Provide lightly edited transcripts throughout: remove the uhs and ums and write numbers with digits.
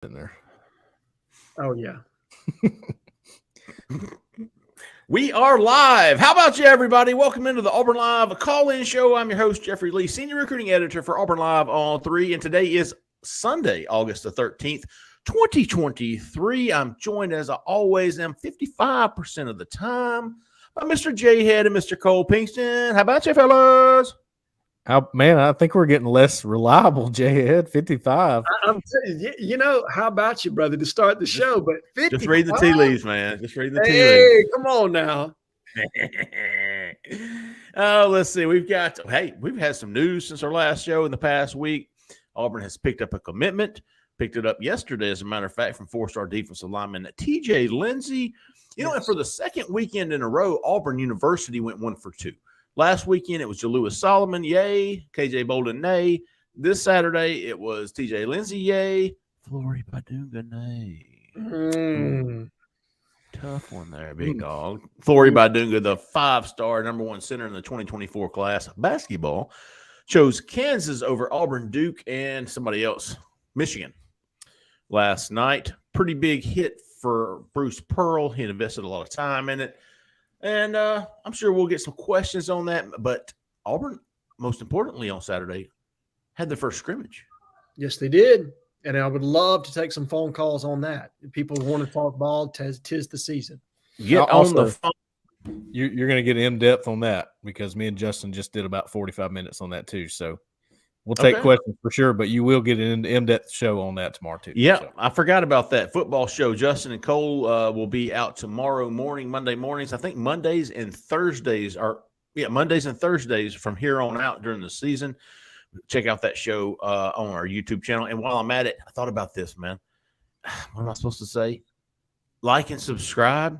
in there. Oh, yeah. We are live. How about you, everybody? Welcome into the Auburn Live call-in show. I'm your host, Jeffrey Lee, Senior Recruiting Editor for Auburn Live on 3, and today is Sunday, August the 13th, 2023. I'm joined, as I always am, 55% of the time by Mr. Jhead and Mr. Cole Pinkston. How about you, fellas? Man, I think we're getting less reliable, Jhead. 55. I'm you know, how about you, brother, to start the show? But 55? Just read the tea leaves, man. Just read the tea leaves. Hey, come on now. Oh, let's see. We've had some news since our last show in the past week. Auburn has picked up a commitment. Picked it up yesterday, as a matter of fact, from four-star defensive lineman T.J. Lindsey. You know, and for the second weekend in a row, Auburn University went 1 for 2. Last weekend, it was Jalewis Solomon, yay. KJ Bolden, nay. This Saturday, it was T.J. Lindsey, yay. Flory Badunga, nay. Tough one there, big dog. Flory Badunga, the 5-star number 1 center in the 2024 class of basketball, chose Kansas over Auburn, Duke, and somebody else, Michigan. Last night, pretty big hit for Bruce Pearl. He had invested a lot of time in it. And I'm sure we'll get some questions on that. But Auburn, most importantly on Saturday, had their first scrimmage. Yes, they did. And I would love to take some phone calls on that. If people want to talk ball, tis the season. Get on the phone. You're going to get in-depth on that because me and Justin just did about 45 minutes on that too. So we'll take questions for sure, but you will get an in-depth show on that tomorrow too. Yeah, so. I forgot about that football show. Justin and Cole will be out tomorrow morning, Monday mornings. I think Mondays and Thursdays from here on out during the season. Check out that show on our YouTube channel. And while I'm at it, I thought about this, man. What am I supposed to say? Like and subscribe.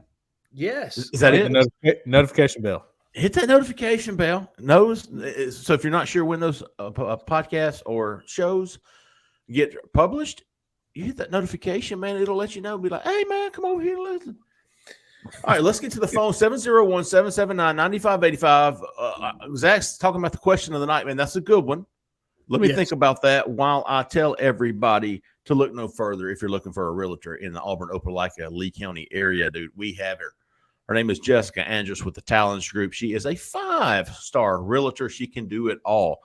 Yes. Is that it? The notification bell. Hit that notification bell. So if you're not sure when those podcasts or shows get published, you hit that notification, man. It'll let you know. Be like, hey, man, come over here and listen. All right, let's get to the phone. 701-779-9585. Zach's talking about the question of the night, man. That's a good one. Let me think about that while I tell everybody to look no further if you're looking for a realtor in the Auburn, Opelika, Lee County area, dude. We have her. Her name is Jessica Andrus with the Talents Group. She is a 5-star realtor. She can do it all.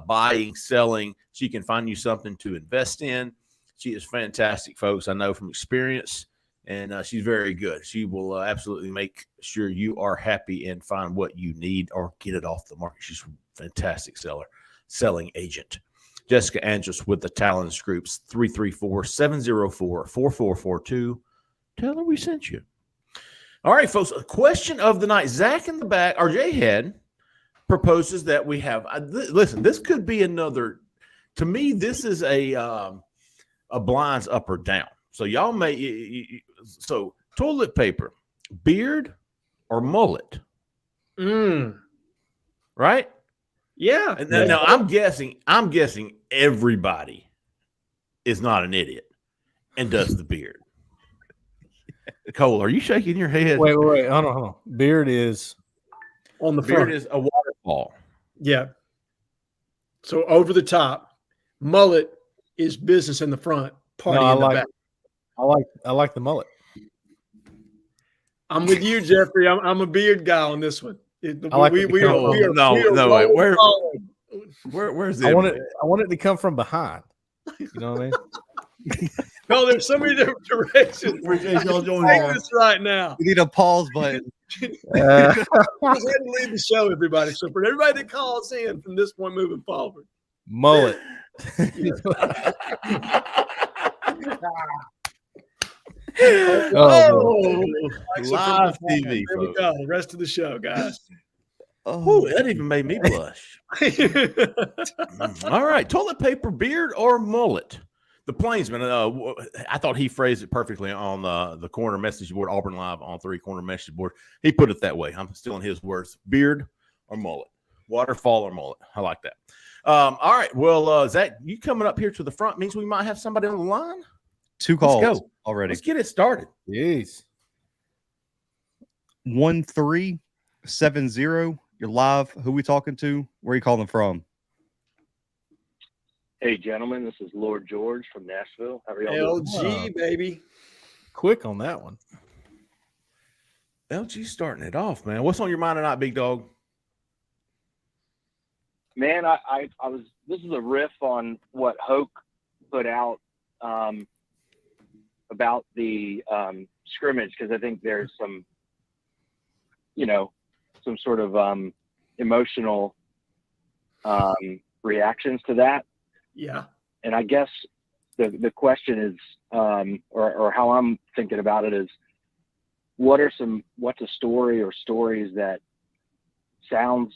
Buying, selling. She can find you something to invest in. She is fantastic, folks. I know from experience, and she's very good. She will absolutely make sure you are happy and find what you need or get it off the market. She's a fantastic selling agent. Jessica Andrus with the Talents Groups, 334-704-4442. Tell her we sent you. All right, folks, a question of the night. Zach in the back, or Jhead, proposes that we have listen, this could be another, to me, this is a blinds up or down. So y'all may, so toilet paper, beard or mullet? Right? Yeah. And then, now I'm guessing everybody is not an idiot and does the beard. Cole, are you shaking your head? Wait. Hold on. Beard is on the front. Beard is a waterfall. Yeah. So over the top. Mullet is business in the front, party in the back. I like the mullet. I'm with you, Jeffrey. I'm a beard guy on this one. Where's it? I want it to come from behind. You know what I mean? No, there's so many different directions. Take this right now. We need a pause button. Go ahead and leave the show, everybody. So for everybody that calls in from this point moving forward, mullet. Live TV. There we go. The rest of the show, guys. Oh, that even made me blush. All right, toilet paper, beard, or mullet? The Plainsman, I thought he phrased it perfectly on the corner message board, Auburn Live on 3 corner message board. He put it that way. I'm stealing his words. Beard or mullet? Waterfall or mullet? I like that. All right. Well, Zach, you coming up here to the front means we might have somebody on the line. 2 calls already. Let's get it started. Jeez. 1370. You're live. Who we talking to? Where are you calling from? Hey, gentlemen, this is Lord George from Nashville. How are y'all doing? LG, baby. Quick on that one. LG starting it off, man. What's on your mind tonight, big dog? Man, I was. This is a riff on what Hoke put out about the scrimmage, because I think there's some, some sort of emotional reactions to that. Yeah. And I guess the question is, or how I'm thinking about it is, what's a story or stories that sounds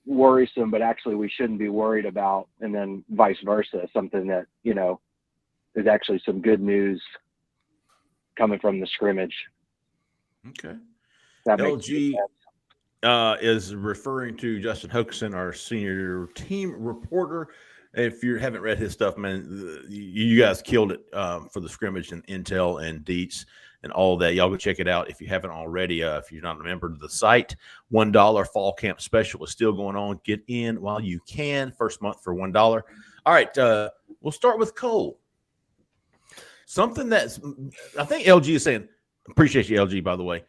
worrisome, but actually we shouldn't be worried about, and then vice versa, something that, there's actually some good news coming from the scrimmage. Okay. That LG is referring to Justin Hokeson, our senior team reporter. If you haven't read his stuff, man, you guys killed it for the scrimmage and intel and deets and all that. Y'all go check it out if you haven't already. If you're not a member of the site, $1 fall camp special is still going on. Get in while you can. First month for $1. All right, we'll start with Cole. Something that's, I think LG is saying, appreciate you, LG, by the way.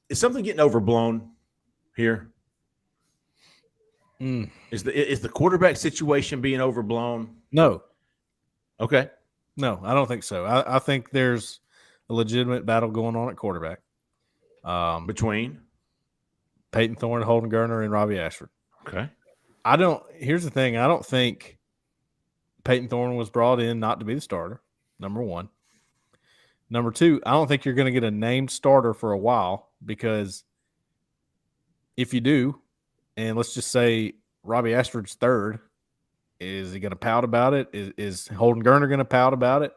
Is something getting overblown here? Is the quarterback situation being overblown? No. Okay. No, I don't think so. I think there's a legitimate battle going on at quarterback. Between Peyton Thorne, Holden Geriner, and Robbie Ashford. Okay. Here's the thing. I don't think Peyton Thorne was brought in not to be the starter, number one. Number two, I don't think you're going to get a named starter for a while, because if you do, and let's just say Robbie Ashford's third, is he going to pout about it? Is Holden Geriner going to pout about it?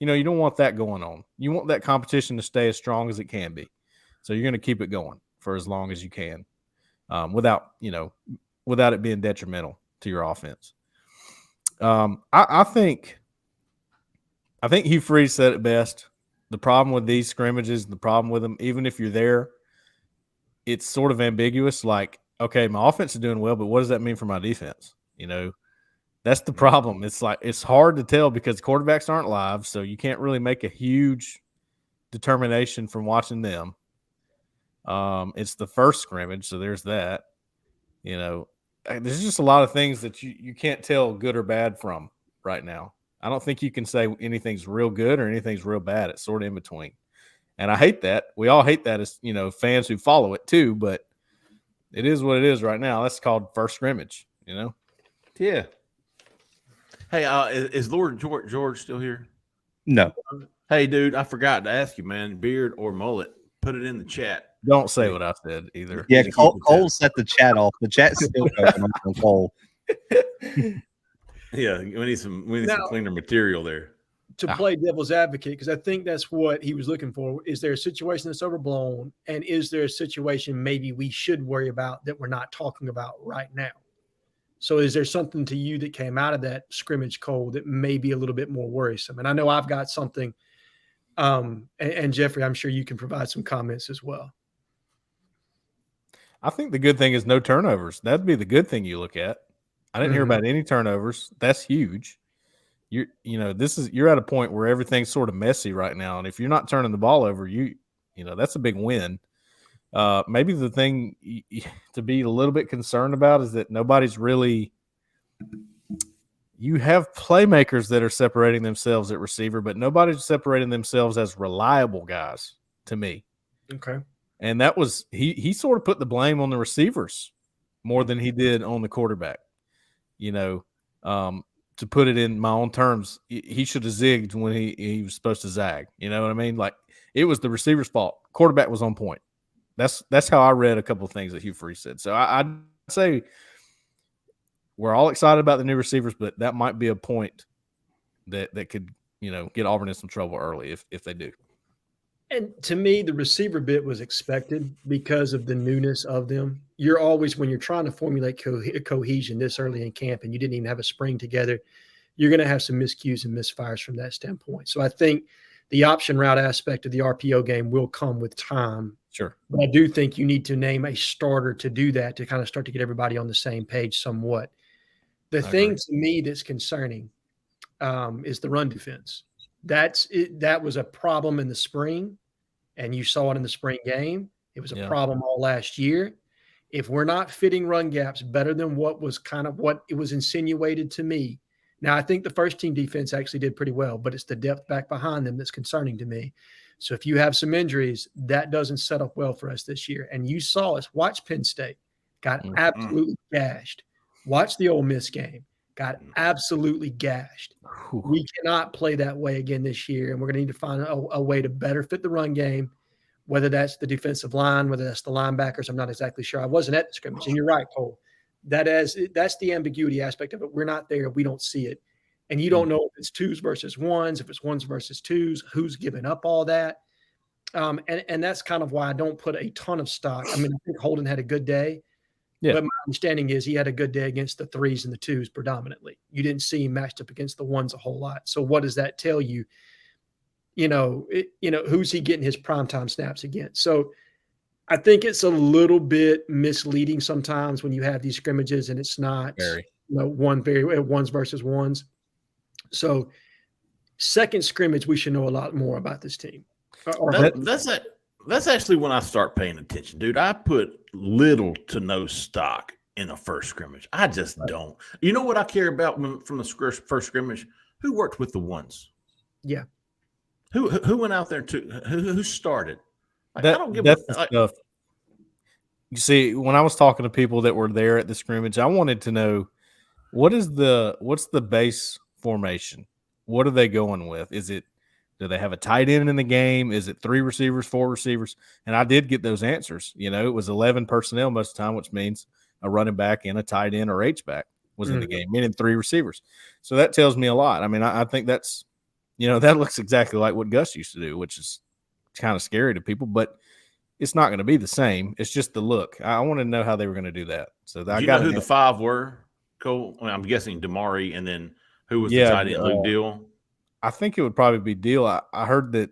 You don't want that going on. You want that competition to stay as strong as it can be. So you're going to keep it going for as long as you can, without it being detrimental to your offense. I think Hugh Freeze said it best. The problem with these scrimmages, the problem with them, even if you're there, it's sort of ambiguous. Like, okay, my offense is doing well, but what does that mean for my defense? That's the problem. It's like, it's hard to tell because quarterbacks aren't live, so you can't really make a huge determination from watching them. It's the first scrimmage, so there's that. There's just a lot of things that you can't tell good or bad from right now. I don't think you can say anything's real good or anything's real bad. It's sort of in between. And I hate that. We all hate that as, fans who follow it too, but it is what it is right now. That's called first scrimmage, Yeah. Hey, is Lord George still here? No. Hey, dude, I forgot to ask you, man, beard or mullet? Put it in the chat. Don't say what I said either. Yeah, Cole set the chat off. The chat's still going on from Cole. Yeah, we need some cleaner material there. To play devil's advocate, because I think that's what he was looking for. Is there a situation that's overblown, and is there a situation maybe we should worry about that we're not talking about right now? So is there something to you that came out of that scrimmage, Cole, that may be a little bit more worrisome? And I know I've got something, and Jeffrey, I'm sure you can provide some comments as well. I think the good thing is no turnovers. That'd be the good thing you look at. I didn't hear about any turnovers. That's huge. You're at a point where everything's sort of messy right now, and if you're not turning the ball over, that's a big win. Maybe the thing to be a little bit concerned about is that nobody's really. You have playmakers that are separating themselves at receiver, but nobody's separating themselves as reliable guys to me. Okay. And that was he sort of put the blame on the receivers more than he did on the quarterback. To put it in my own terms, he should have zigged when he was supposed to zag. You know what I mean? Like, it was the receiver's fault. Quarterback was on point. That's how I read a couple of things that Hugh Freeze said. So I'd say we're all excited about the new receivers, but that might be a point that could, get Auburn in some trouble early if they do. And to me, the receiver bit was expected because of the newness of them. You're always, when you're trying to formulate cohesion this early in camp and you didn't even have a spring together, you're going to have some miscues and misfires from that standpoint. So I think the option route aspect of the RPO game will come with time. Sure. But I do think you need to name a starter to do that, to kind of start to get everybody on the same page somewhat. The thing to me that's concerning is the run defense. That was a problem in the spring, and you saw it in the spring game. It was a problem all last year. If we're not fitting run gaps better than what it was insinuated to me. Now, I think the first team defense actually did pretty well, but it's the depth back behind them that's concerning to me. So if you have some injuries, that doesn't set up well for us this year. And you saw us watch Penn State, got absolutely gashed. Watch the Ole Miss game, got absolutely gashed. We cannot play that way again this year, and we're going to need to find a way to better fit the run game, whether that's the defensive line, whether that's the linebackers. I'm not exactly sure. I wasn't at the scrimmage, and you're right, Cole. That's the ambiguity aspect of it. We're not there. We don't see it. And you don't know if it's twos versus ones, if it's ones versus twos, who's giving up all that. And that's kind of why I don't put a ton of stock. I mean, I think Holden had a good day. Yeah. But my understanding is he had a good day against the threes and the twos predominantly. You didn't see him matched up against the ones a whole lot. So what does that tell you? Who's he getting his primetime snaps against? So I think it's a little bit misleading sometimes when you have these scrimmages and it's not ones versus ones. So second scrimmage, we should know a lot more about this team. That's actually when I start paying attention, dude. I put little to no stock in a first scrimmage. I just don't. You know what I care about from the first scrimmage? Who worked with the ones? Yeah. Who went out there who started? I don't give that's the stuff. You see, when I was talking to people that were there at the scrimmage, I wanted to know what's the base formation? What are they going with? Do they have a tight end in the game? Is it 3 receivers, 4 receivers? And I did get those answers. It was 11 personnel most of the time, which means a running back and a tight end or H-back was in the game, meaning 3 receivers. So that tells me a lot. I mean, I think that's, that looks exactly like what Gus used to do, which is kind of scary to people, but it's not going to be the same. It's just the look. I wanted to know how they were going to do that. So I got who the 5 were, Cole? I mean, I'm guessing Damari, and then who was the tight end, Luke Deal? I think it would probably be Deal. I heard that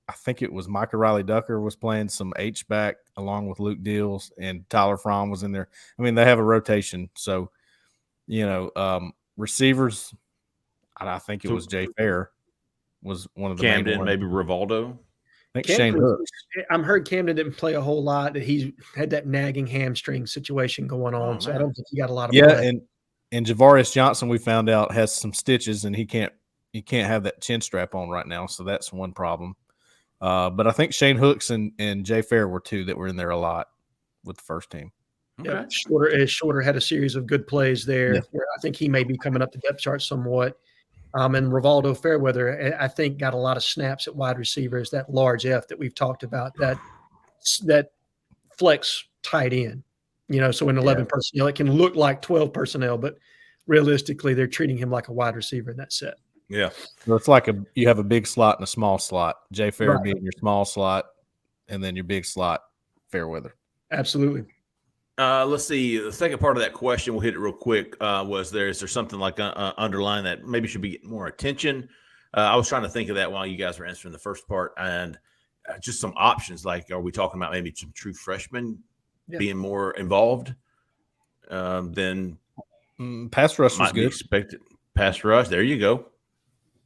I think it was Micah Riley Ducker was playing some H-back along with Luke Deals, and Tyler Fromm was in there. I mean, they have a rotation. So, receivers, I think it was Jay Fair was one of the Camden, maybe Rivaldo. I think Shane Hooks. I heard Camden didn't play a whole lot, that he had that nagging hamstring situation going on. So I don't think he got a lot of play. And Javarius Johnson, we found out, has some stitches, and he can't have that chin strap on right now, so that's one problem. But I think Shane Hooks and Jay Fair were 2 that were in there a lot with the first team. Yeah, Shorter had a series of good plays there. Yeah. Where I think he may be coming up the depth chart somewhat. And Rivaldo Fairweather, I think, got a lot of snaps at wide receivers, that large F that we've talked about, that flex tight end. So in 11 personnel, it can look like 12 personnel, but realistically, they're treating him like a wide receiver in that set. Yeah. So it's like you have a big slot and a small slot. Jay Fair being your small slot, and then your big slot, Fairweather. Absolutely. Let's see. The second part of that question, we'll hit it real quick. Is there something like underlying that maybe should be getting more attention? I was trying to think of that while you guys were answering the first part, and just some options. Like, are we talking about maybe some true freshmen being more involved than pass rush was good? Expected pass rush. There you go.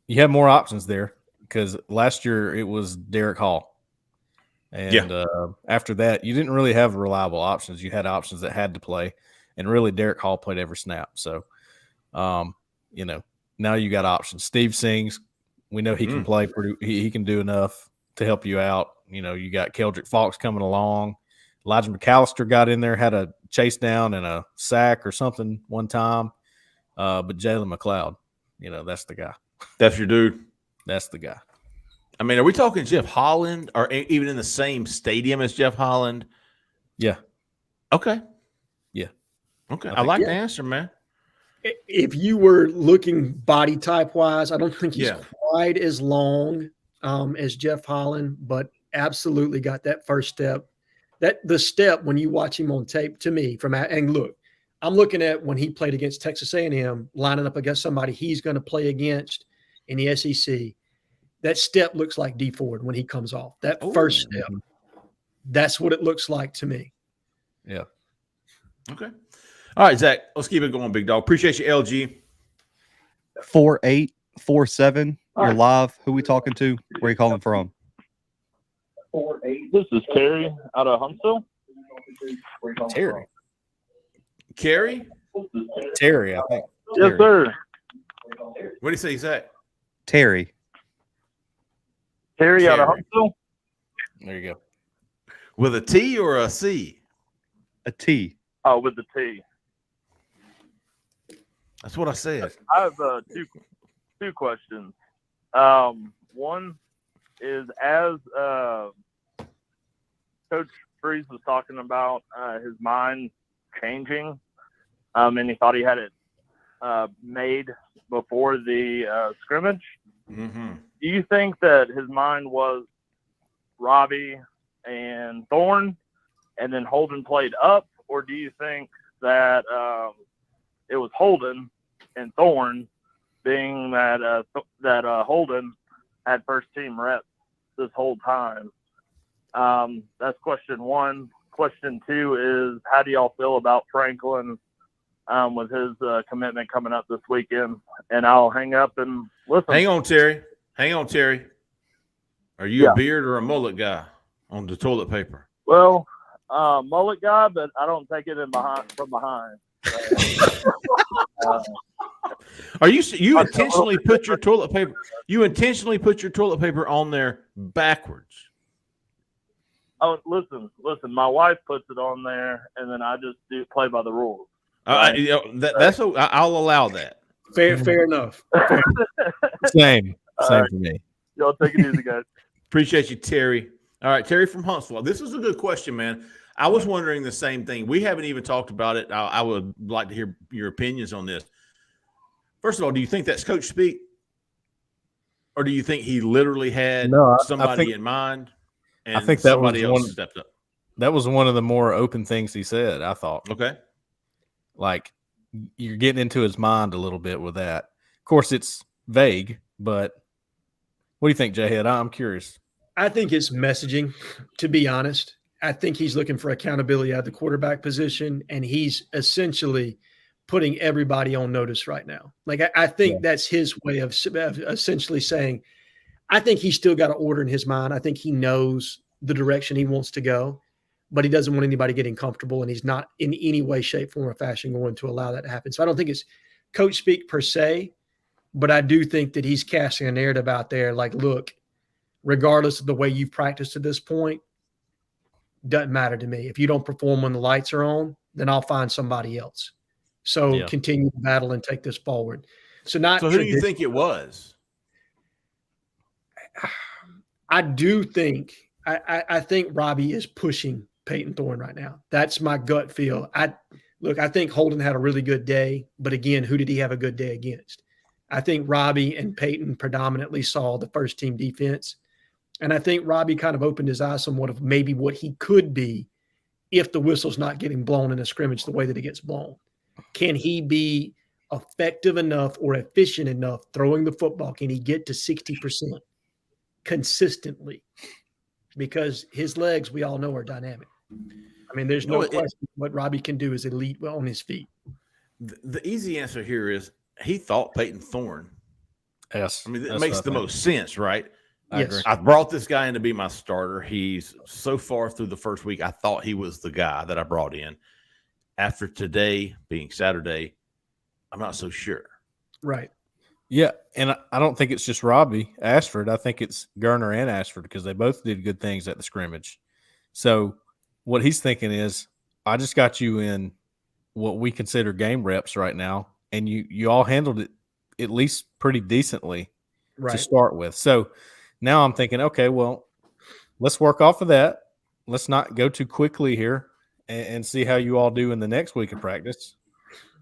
You have more options there because last year it was Derek Hall. And after that, you didn't really have reliable options. You had options that had to play, and really Derek Hall played every snap. So, now you got options. Steve Sings, we know he can play. He can do enough to help you out. You got Keldrick Fox coming along. Elijah McAllister got in there, had a chase down and a sack or something one time. But Jalen McLeod, that's the guy. That's your dude. That's the guy. I mean, are we talking Jeff Holland or even in the same stadium as Jeff Holland? Yeah. Okay. Yeah. Okay. I like the answer, man. If you were looking body type wise, I don't think he's quite as long as Jeff Holland, but absolutely got that first step. The step when you watch him on tape, to me, and look, I'm looking at when he played against Texas A&M, lining up against somebody he's going to play against in the SEC. That step looks like D Ford when he comes off. That first step, that's what it looks like to me. Yeah. Okay. All right, Zach, let's keep it going, big dog. Appreciate you, LG. 4847. You're live. Who we talking to? Where you calling from? This is Terry out of Huntsville. Terry. Kerry? Terry, I think. Yes, sir. What do you say, Zach? Terry. Terry out of Terry. Huntsville. There you go. With a T or a C? A T. Oh, with the T. That's what I said. I have two questions. One is as Coach Freeze was talking about his mind changing, and he thought he had it made before the scrimmage. Mm-hmm. Do you think that his mind was Robbie and Thorne, and then Holden played up, or do you think that it was Holden and Thorne, being that Holden had first team reps this whole time? That's question one. Question two is, how do y'all feel about Franklin with his commitment coming up this weekend? And I'll hang up and listen. Hang on, Terry. Are you a beard or a mullet guy on the toilet paper? Well, mullet guy, but I don't take it from behind. Are you intentionally put your toilet paper? You intentionally put your toilet paper on there backwards. Oh, listen. My wife puts it on there, and then I just play by the rules. I'll allow that. Fair enough. Same right. for me. Y'all take it easy, guys. Appreciate you, Terry. All right, Terry from Huntsville. This is a good question, man. I was wondering the same thing. We haven't even talked about it. I would like to hear your opinions on this. First of all, do you think that's coach speak? Or do you think he literally had somebody in mind and I think that somebody was else stepped up? That was one of the more open things he said, I thought. Okay. Like, you're getting into his mind a little bit with that. Of course, it's vague, but what do you think, Jhead? I'm curious. I think it's messaging, to be honest. I think he's looking for accountability at the quarterback position, and he's essentially putting everybody on notice right now. Like, I think that's his way of essentially saying, I think he's still got an order in his mind. I think he knows the direction he wants to go, but he doesn't want anybody getting comfortable, and he's not in any way, shape, form, or fashion going to allow that to happen. So I don't think it's coach speak per se, but I do think that he's casting a narrative out there like, look, regardless of the way you've practiced to this point, doesn't matter to me. If you don't perform when the lights are on, then I'll find somebody else. So continue the battle and take this forward. So who do you think it was? I do think I think Robbie is pushing Peyton Thorne right now. That's my gut feel. I think Holden had a really good day, but again, who did he have a good day against? I think Robbie and Peyton predominantly saw the first team defense. And I think Robbie kind of opened his eyes somewhat of maybe what he could be if the whistle's not getting blown in a scrimmage the way that it gets blown. Can he be effective enough or efficient enough throwing the football? Can he get to 60% consistently? Because his legs, we all know, are dynamic. I mean, there's no question what Robbie can do is elite on his feet. The easy answer here is he thought Peyton Thorne. Yes. I mean, it makes the most sense, right? Yes. I brought this guy in to be my starter. He's so far through the first week, I thought he was the guy that I brought in. After today being Saturday, I'm not so sure. Right. Yeah, and I don't think it's just Robbie Ashford. I think it's Garner and Ashford because they both did good things at the scrimmage. So what he's thinking is, I just got you in what we consider game reps right now, and you all handled it at least pretty decently to start with. So now I'm thinking, okay, well, let's work off of that. Let's not go too quickly here and see how you all do in the next week of practice.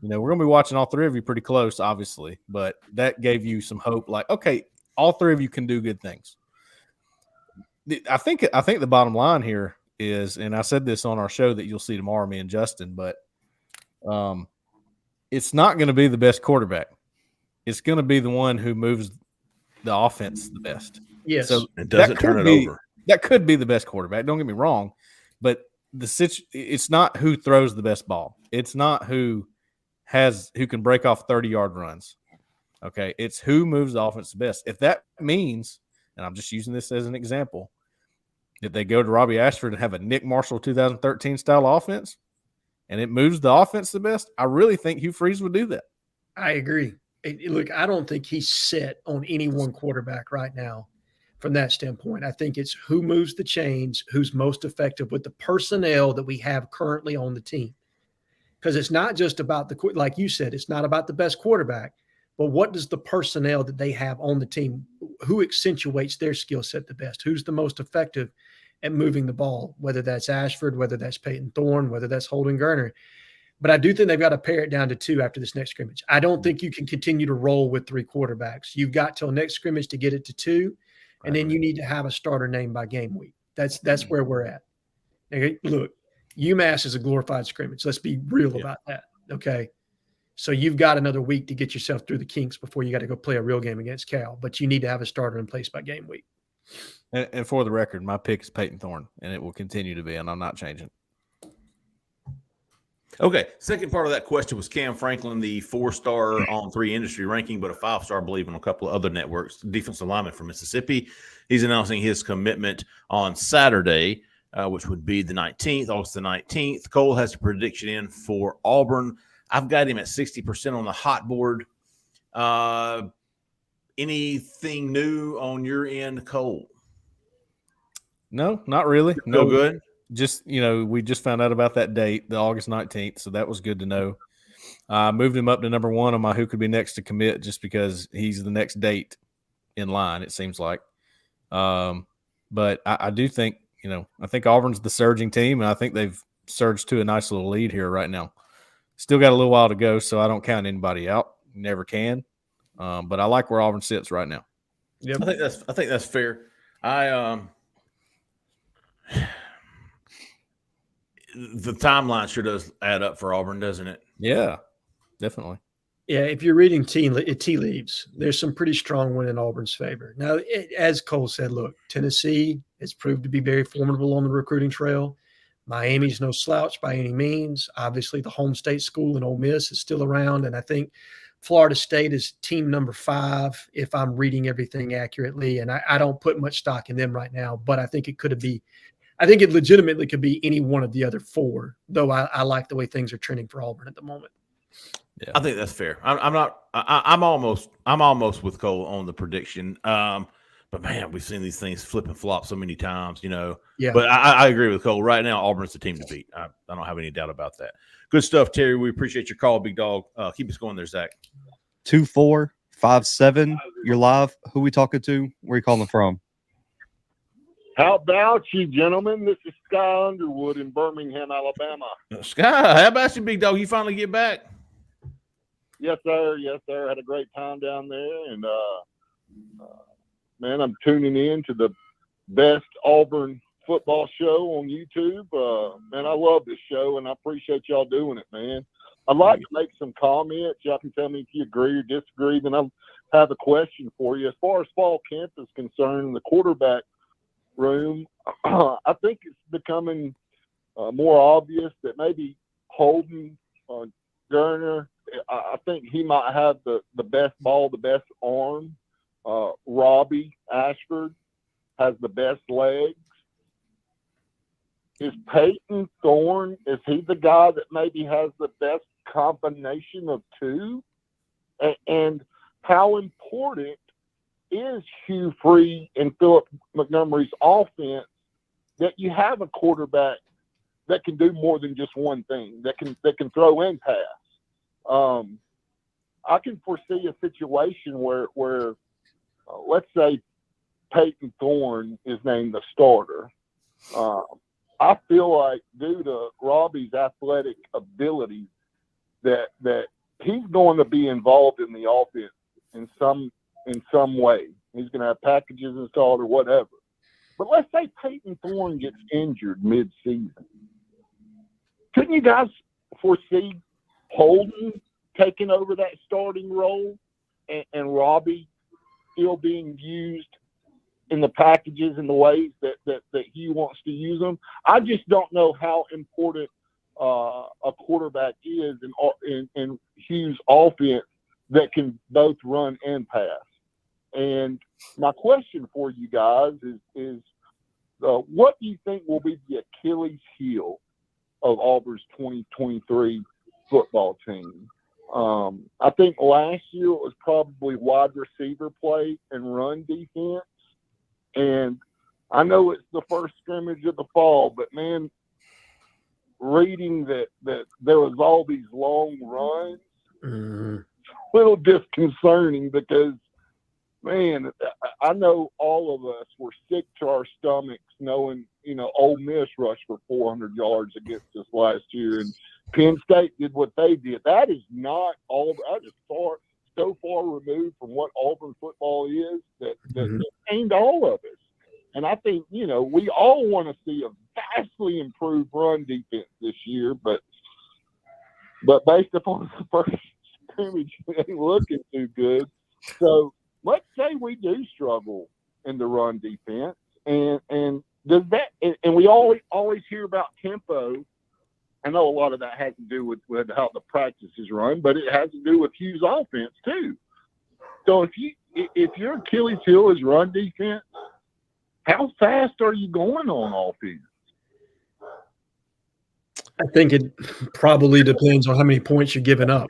You know, we're going to be watching all three of you pretty close, obviously, but that gave you some hope. Like, okay, all three of you can do good things. I think the bottom line here is, and I said this on our show that you'll see tomorrow, me and Justin, but it's not going to be the best quarterback. It's going to be the one who moves the offense the best. Yes. So it doesn't turn it over. That could be the best quarterback. Don't get me wrong, but it's not who throws the best ball. It's not who can break off 30-yard runs. Okay, it's who moves the offense the best. If that means, and I'm just using this as an example, that they go to Robbie Ashford and have a Nick Marshall 2013 style offense, and it moves the offense the best, I really think Hugh Freeze would do that. I agree. Look, I don't think he's set on any one quarterback right now from that standpoint. I think it's who moves the chains, who's most effective with the personnel that we have currently on the team. Because it's not just about like you said, it's not about the best quarterback, but what does the personnel that they have on the team, who accentuates their skill set the best? Who's the most effective at moving the ball, whether that's Ashford, whether that's Peyton Thorne, whether that's Holden Geriner. But I do think they've got to pare it down to 2 after this next scrimmage. I don't think you can continue to roll with 3 quarterbacks. You've got till next scrimmage to get it to 2, and then you need to have a starter named by game week. That's where we're at. Okay, look, UMass is a glorified scrimmage. Let's be real about that, okay? So you've got another week to get yourself through the kinks before you got to go play a real game against Cal, but you need to have a starter in place by game week. And for the record, my pick is Peyton Thorne, and it will continue to be, and I'm not changing. Okay, second part of that question was Cam Franklin, the 4-star on 3 industry ranking, but a 5-star, I believe, on a couple of other networks, defensive lineman from Mississippi. He's announcing his commitment on Saturday, which would be the 19th, August the 19th. Cole has a prediction in for Auburn. I've got him at 60% on the hot board. Anything new on your end, Cole? No, not really. No good. Just, we just found out about that date, the August 19th, so that was good to know. I moved him up to number 1 on my who could be next to commit just because he's the next date in line, it seems like. But I do think, I think Auburn's the surging team, and I think they've surged to a nice little lead here right now. Still got a little while to go, so I don't count anybody out. Never can. But I like where Auburn sits right now. Yep. I think that's fair. The timeline sure does add up for Auburn, doesn't it? Yeah, definitely. Yeah, if you're reading tea leaves, there's some pretty strong one in Auburn's favor. Now, as Cole said, look, Tennessee has proved to be very formidable on the recruiting trail. Miami's no slouch by any means. Obviously, the home state school in Ole Miss is still around, and I think Florida State is team number 5, if I'm reading everything accurately, and I don't put much stock in them right now, but I think it legitimately could be any one of the other 4, though I like the way things are trending for Auburn at the moment. Yeah, I think that's fair. I'm almost with Cole on the prediction. But man, we've seen these things flip and flop so many times, Yeah. But I agree with Cole. Right now, Auburn's the team to beat. I don't have any doubt about that. Good stuff, Terry. We appreciate your call, big dog. Keep us going there, Zach. 2457. You're live. Who we talking to? Where you calling from? How about you, gentlemen? This is Sky Underwood in Birmingham, Alabama. Sky, how about you, big dog? You finally get back? Yes, sir. Yes, sir. Had a great time down there, and man, I'm tuning in to the best Auburn football show on YouTube. Man, I love this show, and I appreciate y'all doing it, man. I'd like to make some comments. Y'all can tell me if you agree or disagree. Then I have a question for you. As far as fall camp is concerned, the quarterback room, I think it's becoming more obvious that maybe Holden, Geriner, I think he might have the best ball, the best arm. Robbie Ashford has the best legs. Is Peyton Thorne, is he the guy that maybe has the best combination of 2? And how important is Hugh Freeze and Philip Montgomery's offense that you have a quarterback that can do more than just one thing, that can throw and pass? I can foresee a situation where let's say Peyton Thorne is named the starter. I feel like due to Robbie's athletic ability that he's going to be involved in the offense in some way. He's going to have packages installed or whatever. But let's say Peyton Thorne gets injured mid-season. Couldn't you guys foresee Holden taking over that starting role and Robbie still being used in the packages and the ways that he wants to use them? I just don't know how important a quarterback is in Hugh's offense that can both run and pass. And my question for you guys is what do you think will be the Achilles heel of Auburn's 2023 football team? I think last year it was probably wide receiver play and run defense. And I know it's the first scrimmage of the fall, but man, reading that there was all these long runs, a little disconcerting because, man, I know all of us were sick to our stomachs knowing, Ole Miss rushed for 400 yards against us last year, and Penn State did what they did. That is not all. I just so far removed from what Auburn football is that it pained all of us. And I think, we all want to see a vastly improved run defense this year, but based upon the first scrimmage, it ain't looking too good. So let's say we do struggle in the run defense, and does that? And we always hear about tempo. I know a lot of that has to do with how the practice is run, but it has to do with Hugh's offense too. So if your Achilles heel is run defense, how fast are you going on offense? I think it probably depends on how many points you're giving up,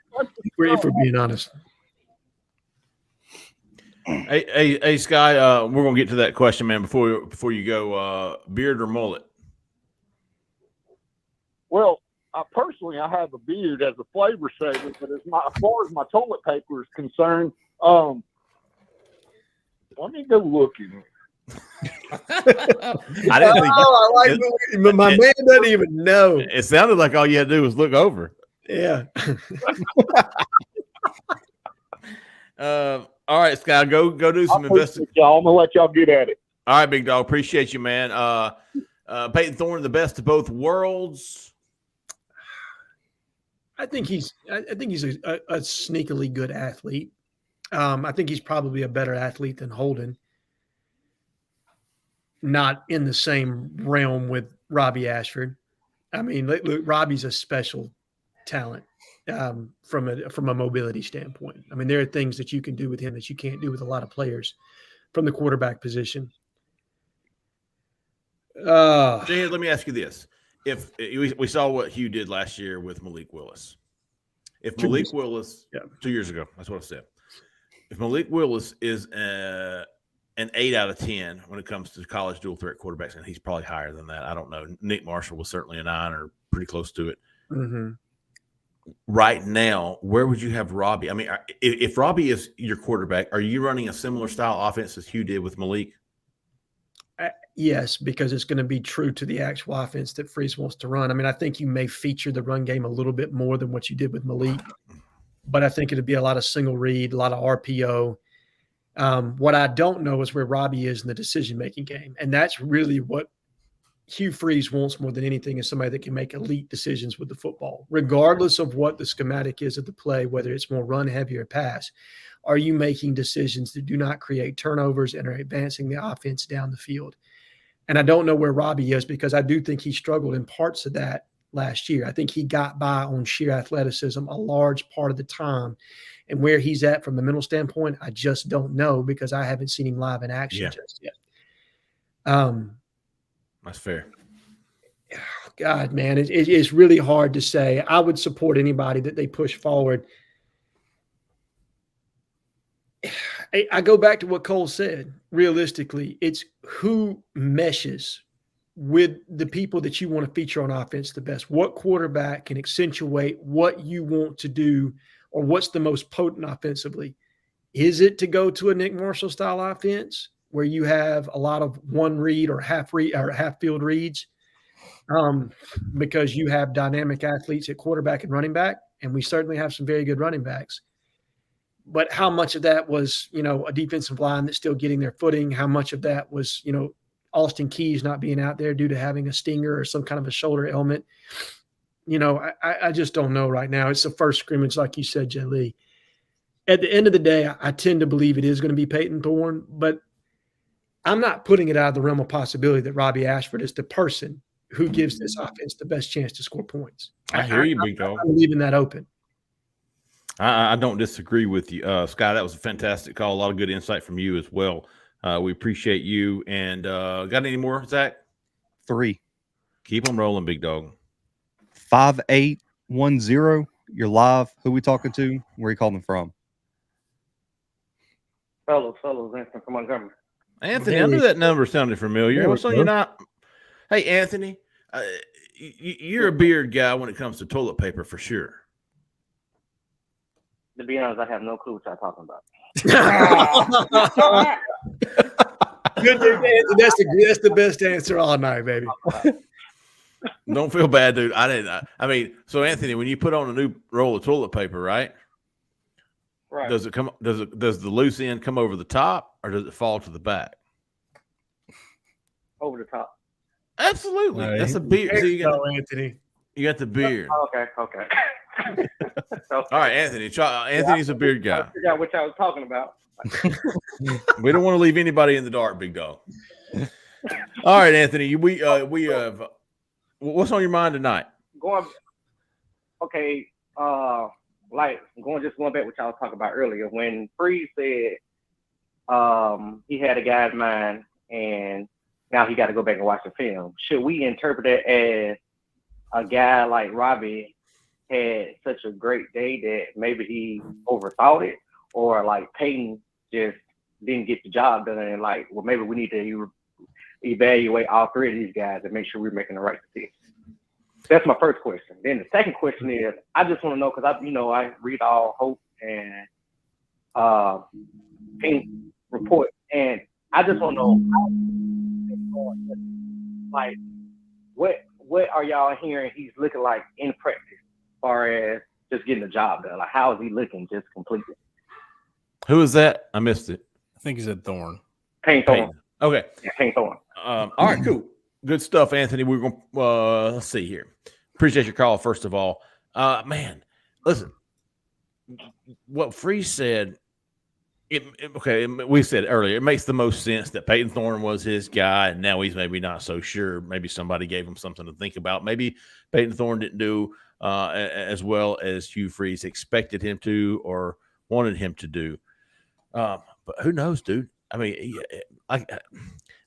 if we're being honest. Hey, Sky, we're gonna get to that question, man. Before you go, beard or mullet? Well, personally, I have a beard as a flavor saver, but as far as my toilet paper is concerned, let me go looking. I didn't think. I like my man doesn't even know. It sounded like all you had to do was look over. Yeah. All right, Sky, go do some investigation. I'm gonna let y'all get at it. All right, big dog. Appreciate you, man. Peyton Thorne, the best of both worlds. I think he's a sneakily good athlete. I think he's probably a better athlete than Holden. Not in the same realm with Robbie Ashford. I mean, look, Robbie's a special talent from a mobility standpoint. I mean, there are things that you can do with him that you can't do with a lot of players from the quarterback position. Jhead, let me ask you this. If we saw what Hugh did last year with Malik Willis. If Malik Willis, 2 years ago, that's what I said. If Malik Willis is an 8 out of 10 when it comes to college dual threat quarterbacks, and he's probably higher than that. I don't know. Nick Marshall was certainly a 9 or pretty close to it. Mm-hmm. Right now, where would you have Robbie? I mean, if Robbie is your quarterback, are you running a similar style offense as Hugh did with Malik? Yes, because it's going to be true to the actual offense that Freeze wants to run. I mean, I think you may feature the run game a little bit more than what you did with Malik, but I think it'd be a lot of single read, a lot of RPO. What I don't know is where Robbie is in the decision-making game, and that's really what Hugh Freeze wants more than anything, is somebody that can make elite decisions with the football, regardless of what the schematic is of the play, whether it's more run heavy or pass. Are you making decisions that do not create turnovers and are advancing the offense down the field? And I don't know where Robbie is, because I do think he struggled in parts of that last year. I think he got by on sheer athleticism a large part of the time. And where he's at from the mental standpoint, I just don't know, because I haven't seen him live in action just yet. That's fair. God, man, it's really hard to say. I would support anybody that they push forward. I go back to what Cole said. Realistically, it's who meshes with the people that you want to feature on offense the best. What quarterback can accentuate what you want to do, or what's the most potent offensively? Is it to go to a Nick Marshall style offense where you have a lot of one read or half field reads, because you have dynamic athletes at quarterback and running back, and we certainly have some very good running backs. But how much of that was, a defensive line that's still getting their footing? How much of that was, Austin Keys not being out there due to having a stinger or some kind of a shoulder ailment? I just don't know right now. It's the first scrimmage, like you said, Jay Lee. At the end of the day, I tend to believe it is going to be Peyton Thorne, but I'm not putting it out of the realm of possibility that Robbie Ashford is the person who gives this offense the best chance to score points. I hear you, big dog. I'm leaving that open. I don't disagree with you, Sky. That was a fantastic call. A lot of good insight from you as well. We appreciate you. And got any more, Zach? 3. Keep them rolling, big dog. 5810. You're live. Who we talking to? Where you calling from? Fellows, Anthony from Montgomery. Anthony, I knew that number sounded familiar. Yeah, What's on your not? Hey, Anthony, you're a beard guy when it comes to toilet paper for sure. To be honest, I have no clue what y'all talking about. Good, that's the best answer all night, baby. Don't feel bad, dude. I mean, so Anthony, when you put on a new roll of toilet paper, right? Right. Does the loose end come over the top or does it fall to the back? Over the top. Absolutely. Right. That's a beard. There So you go, Anthony. you got the beard. Okay. All right, Anthony. Anthony's a beard I guy. forgot what y'all was talking about. We don't want to leave anybody in the dark, big dog. All right, Anthony. We have what's on your mind tonight? Okay, like going back what y'all was talking about earlier when Freeze said he had a guy's mind and now he got to go back and watch the film. Should we interpret it as a guy like Robbie had such a great day that maybe he overthought it, or like Peyton just didn't get the job done and like, well, maybe we need to evaluate all 3 of these guys and make sure we're making the right decision? That's my first question. Then the second question is, I just want to know, because I read all Hope and Pink report, and I just want to know how, like, what are y'all hearing he's looking like in practice, as far as just getting the job done? Like, how is he looking just completely? Who is that? I missed it. I think he said Thorne. Payne Thorne. Okay. Yeah, Payne Thorne. All right, cool. Good stuff, Anthony. We're going to let's see here. Appreciate your call, first of all. Man, listen, what Freeze said, we said earlier, it makes the most sense that Peyton Thorne was his guy, and now he's maybe not so sure. Maybe somebody gave him something to think about. Maybe Peyton Thorne didn't do as well as Hugh Freeze expected him to or wanted him to do. But who knows, dude? I mean,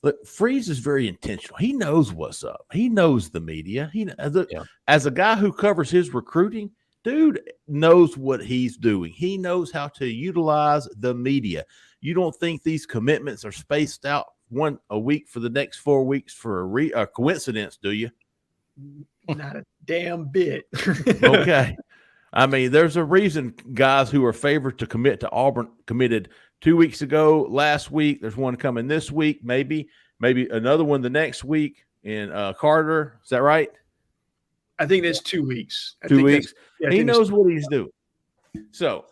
look, Freeze is very intentional. He knows what's up. He knows the media. As a guy who covers his recruiting, dude knows what he's doing. He knows how to utilize the media. You don't think these commitments are spaced out a week for the next 4 weeks for a coincidence, do you? Not a damn bit. Okay. I mean, there's a reason guys who are favored to commit to Auburn committed 2 weeks ago, last week. There's one coming this week, maybe another one the next week in Carter. Is that right? I think that's 2 weeks. 2 weeks. Yeah, He knows what he's doing. So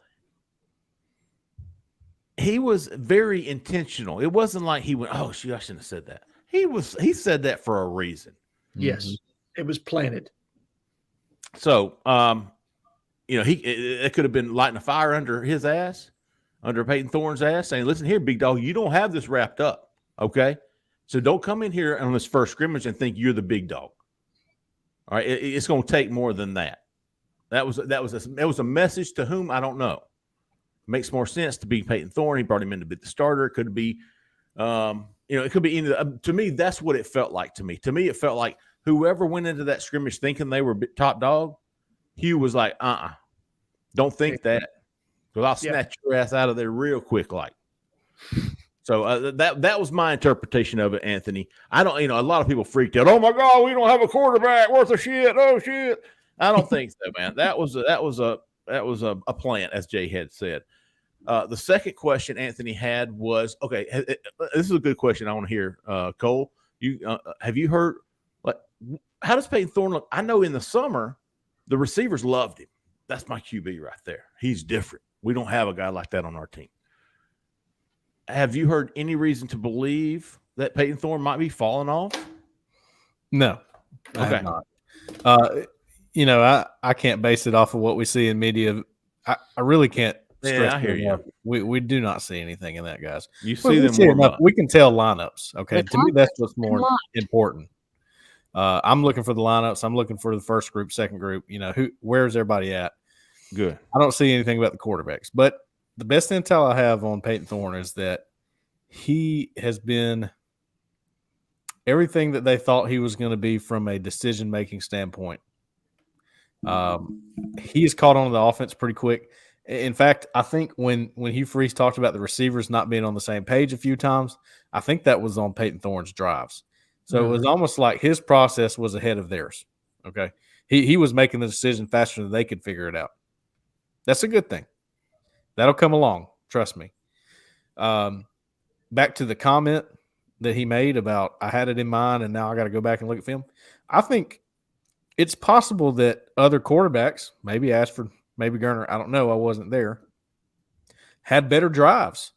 he was very intentional. It wasn't like he went, "Oh, shoot, I shouldn't have said that." He said that for a reason. Yes, it was planted. So, it could have been lighting a fire under his ass, under Peyton Thorne's ass, saying, "Listen here, big dog, you don't have this wrapped up, okay? So don't come in here on this first scrimmage and think you're the big dog. All right, it's going to take more than that." That was a message to whom I don't know. Makes more sense to be Peyton Thorne. He brought him in to be the starter. It could be, it could be either. To me, that's what it felt like to me. To me, it felt like whoever went into that scrimmage thinking they were top dog, Hugh was like, don't think that, because I'll snatch your ass out of there real quick, like. So that was my interpretation of it, Anthony. I don't, a lot of people freaked out. Oh my God, we don't have a quarterback worth of shit. Oh shit. I don't think so, man. That was a plan, as Jhead said. The second question Anthony had was, okay, this is a good question I want to hear. Cole, have you heard, how does Peyton Thorne look? I know in the summer, the receivers loved him. That's my QB right there. He's different. We don't have a guy like that on our team. Have you heard any reason to believe that Peyton Thorne might be falling off? No. I have not. I can't base it off of what we see in media. I really can't. I hear you. We do not see anything in that, guys. You see them warm up. We can tell lineups. Okay, to me that's what's more important. I'm looking for the lineups. I'm looking for the first group, second group. Where's everybody at? Good. I don't see anything about the quarterbacks. But the best intel I have on Peyton Thorne is that he has been everything that they thought he was going to be from a decision-making standpoint. He is caught on the offense pretty quick. In fact, I think when Hugh Freeze talked about the receivers not being on the same page a few times, I think that was on Peyton Thorne's drives. So it was almost like his process was ahead of theirs. Okay. He was making the decision faster than they could figure it out. That's a good thing. That'll come along. Trust me. Back to the comment that he made about I had it in mind and now I got to go back and look at film. I think it's possible that other quarterbacks, maybe Ashford, maybe Garner, I don't know, I wasn't there, had better drives.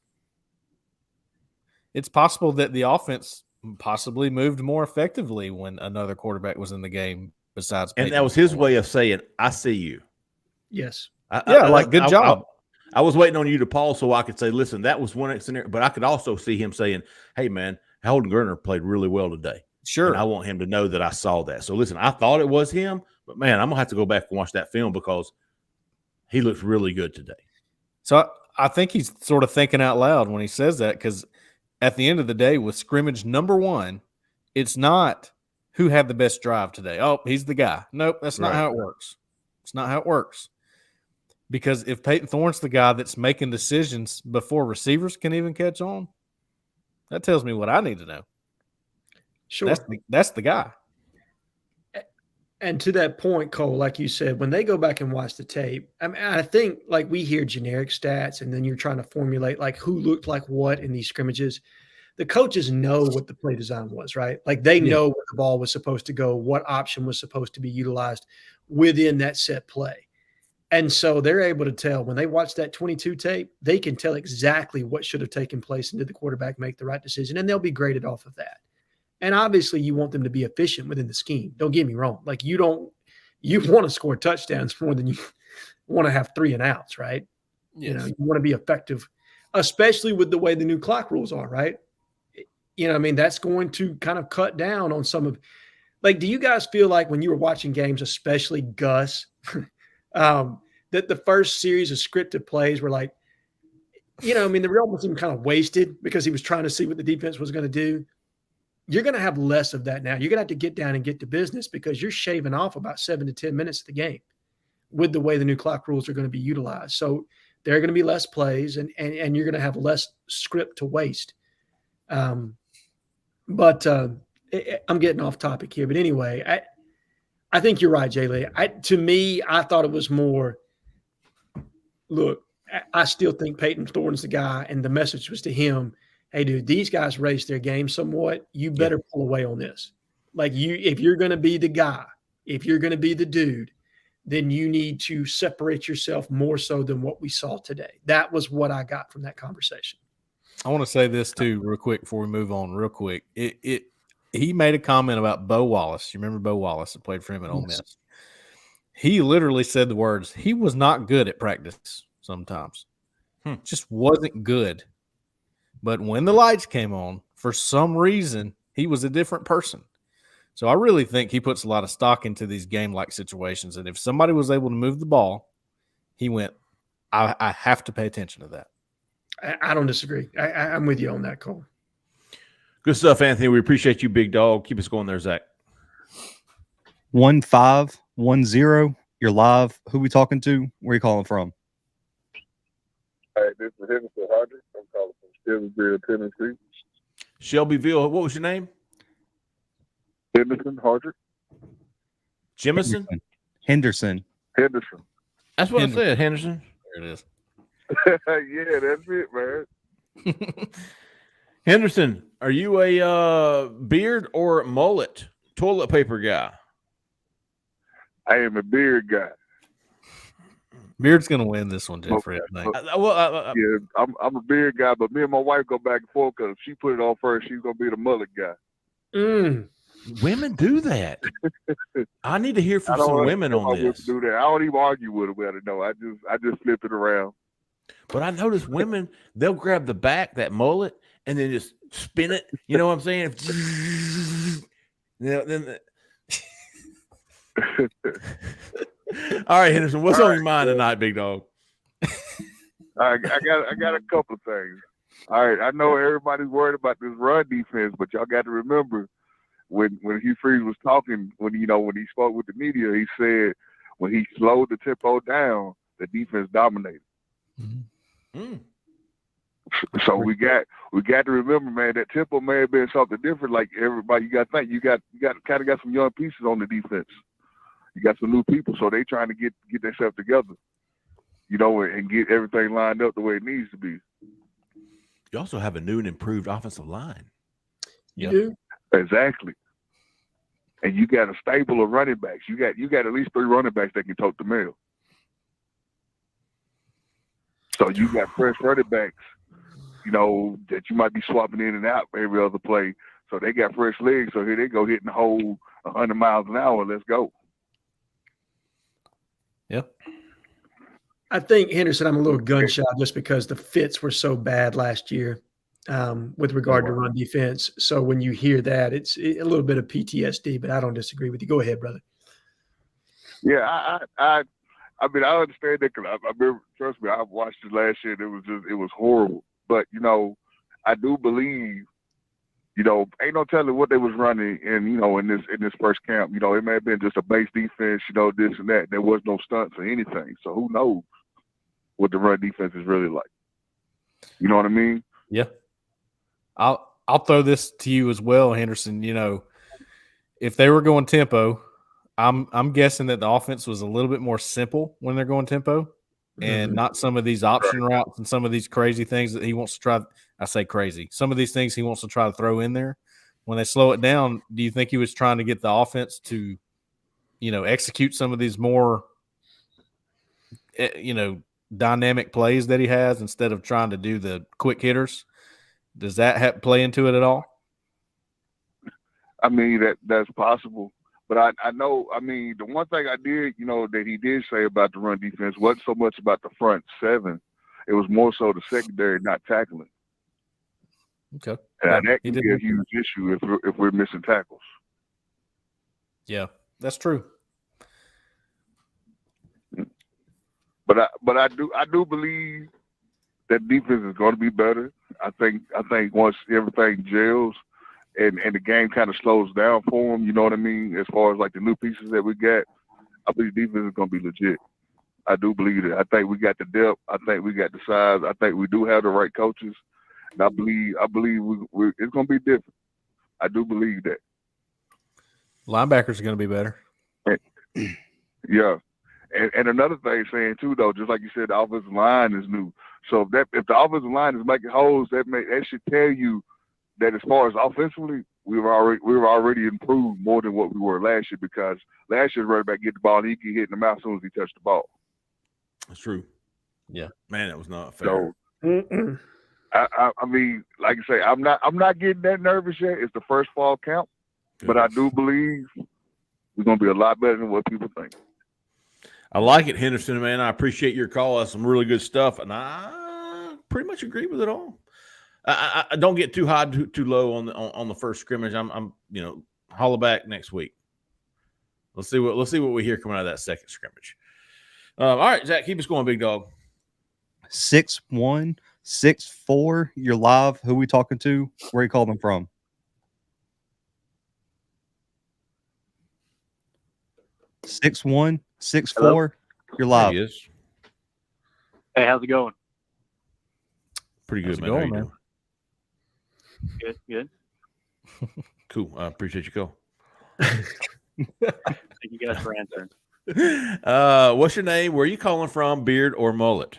It's possible that the offense possibly moved more effectively when another quarterback was in the game besides Peyton. And that was his way of saying, I see you. Yes. Good job. I was waiting on you to pause so I could say, listen, that was one scenario. But I could also see him saying, hey, man, Holden Garner played really well today. Sure. And I want him to know that I saw that. So, listen, I thought it was him, but, man, I'm going to have to go back and watch that film because he looks really good today. So I think he's sort of thinking out loud when he says that because at the end of the day, with scrimmage number one, it's not who had the best drive today. Oh, he's the guy. Nope, that's not how it works. It's not how it works. Because if Peyton Thorne's the guy that's making decisions before receivers can even catch on, that tells me what I need to know. Sure. That's the guy. And to that point, Cole, like you said, when they go back and watch the tape, I think like we hear generic stats and then you're trying to formulate like who looked like what in these scrimmages. The coaches know what the play design was, right? Like they know where the ball was supposed to go, what option was supposed to be utilized within that set play. And so they're able to tell when they watch that 22 tape, they can tell exactly what should have taken place and did the quarterback make the right decision, and they'll be graded off of that. And obviously you want them to be efficient within the scheme. Don't get me wrong. Like you want to score touchdowns more than you want to have 3 and outs, right? Yes. You want to be effective, especially with the way the new clock rules are, right? That's going to kind of cut down on some of do you guys feel like when you were watching games, especially Gus, that the first series of scripted plays were like, they were almost even kind of wasted because he was trying to see what the defense was going to do. You're going to have less of that now. You're going to have to get down and get to business because you're shaving off about 7 to 10 minutes of the game with the way the new clock rules are going to be utilized. So there are going to be less plays and you're going to have less script to waste. But I'm getting off topic here. But anyway, I think you're right, Jaylee. To me, I thought it was more, look, I still think Peyton Thorne's the guy, and the message was to him, hey, dude, these guys raised their game somewhat. You better pull away on this. If you're going to be the guy, if you're going to be the dude, then you need to separate yourself more so than what we saw today. That was what I got from that conversation. I want to say this too real quick before we move on real quick. He made a comment about Bo Wallace. You remember Bo Wallace that played for him at Ole Miss? He literally said the words, he was not good at practice sometimes. Just wasn't good. But when the lights came on, for some reason, he was a different person. So I really think he puts a lot of stock into these game-like situations. And if somebody was able to move the ball, he went, I have to pay attention to that. I don't disagree. I'm with you on that, Cole. Good stuff, Anthony. We appreciate you, big dog. Keep us going there, Zach. 1510. You're live. Who we talking to? Where you calling from? Hey, this is Henderson Hodges. I'm calling from Shelbyville, Tennessee. Shelbyville. What was your name? Henderson Hodges. Jemison? Henderson. That's what I said, Henderson. There it is. Yeah, that's it, man. Henderson, are you a beard or mullet toilet paper guy? I am a beard guy. Beard's going to win this one, Jeffrey. Yeah, I'm a beard guy, but me and my wife go back and forth because if she put it on first, she's going to be the mullet guy. Women do that. I need to hear from some women on this. Do that. I don't even argue with them about it. No, I just flip it around. But I notice women, they'll grab the back, that mullet, and then just spin it. You know what I'm saying? All right, Henderson, what's on your mind tonight, big dog? I got a couple of things. All right, I know everybody's worried about this run defense, but y'all got to remember when Hugh Freeze was talking, when he spoke with the media, he said when he slowed the tempo down, the defense dominated. Mm-hmm. So we got to remember, man, that tempo may have been something different. Like everybody, you got to think you got kind of got some young pieces on the defense. You got some new people, so they trying to get themselves together, and get everything lined up the way it needs to be. You also have a new and improved offensive line. You do? Exactly. And you got a stable of running backs. You got at least 3 running backs that can tote the mail. So you got fresh running backs, that you might be swapping in and out every other play. So they got fresh legs. So here they go hitting the hole 100 miles an hour. Let's go. Yep. I think, Henderson, I'm a little gun shy just because the fits were so bad last year with regard to run defense. So when you hear that, it's a little bit of PTSD, but I don't disagree with you. Go ahead, brother. Yeah, I mean, I understand that because I remember, trust me, I watched it last year. And it was horrible. But, I do believe, ain't no telling what they was running in this first camp. It may have been just a base defense, this and that. There was no stunts or anything. So who knows what the run defense is really like. You know what I mean? Yeah. I'll throw this to you as well, Henderson. If they were going tempo, I'm guessing that the offense was a little bit more simple when they're going tempo and not some of these option routes and some of these crazy things that he wants to try. I say crazy. Some of these things he wants to try to throw in there. When they slow it down, do you think he was trying to get the offense to, execute some of these more, dynamic plays that he has instead of trying to do the quick hitters? Does that play into it at all? I mean, that's possible. But I know, the one thing I did, that he did say about the run defense wasn't so much about the front 7. It was more so the secondary not tackling. Okay. And that can be a huge issue if we're missing tackles. Yeah, that's true. But I do believe that defense is going to be better. I think once everything gels and the game kind of slows down for them, you know what I mean? As far as like the new pieces that we got, I believe defense is going to be legit. I do believe it. I think we got the depth. I think we got the size. I think we do have the right coaches. And I believe it's going to be different. I do believe that. Linebackers are going to be better. Yeah. And another thing saying too, though, just like you said, the offensive line is new. So if the offensive line is making holes, that should tell you that as far as offensively, we were already improved more than what we were last year, because last year's running back get the ball and he could hit in the mouth as soon as he touched the ball. That's true. Yeah, man, that was not fair. So, I mean, like I say, I'm not getting that nervous yet. It's the first fall count, but I do believe we're gonna be a lot better than what people think. I like it, Henderson, man. I appreciate your call. That's some really good stuff, and I pretty much agree with it all. I don't get too high, too low on the first scrimmage. I'm holler back next week. Let's see what we hear coming out of that second scrimmage. All right, Zach, keep us going, big dog. 6'1", 6'4". You're live. Who we talking to? Where you calling from? Six 6'4". You're live. There he is. Hey, how's it going? Pretty good, How's it man. going, How you man? doing? Good. Cool. I appreciate your call. Thank you guys for answering. What's your name? Where are you calling from? Beard or mullet?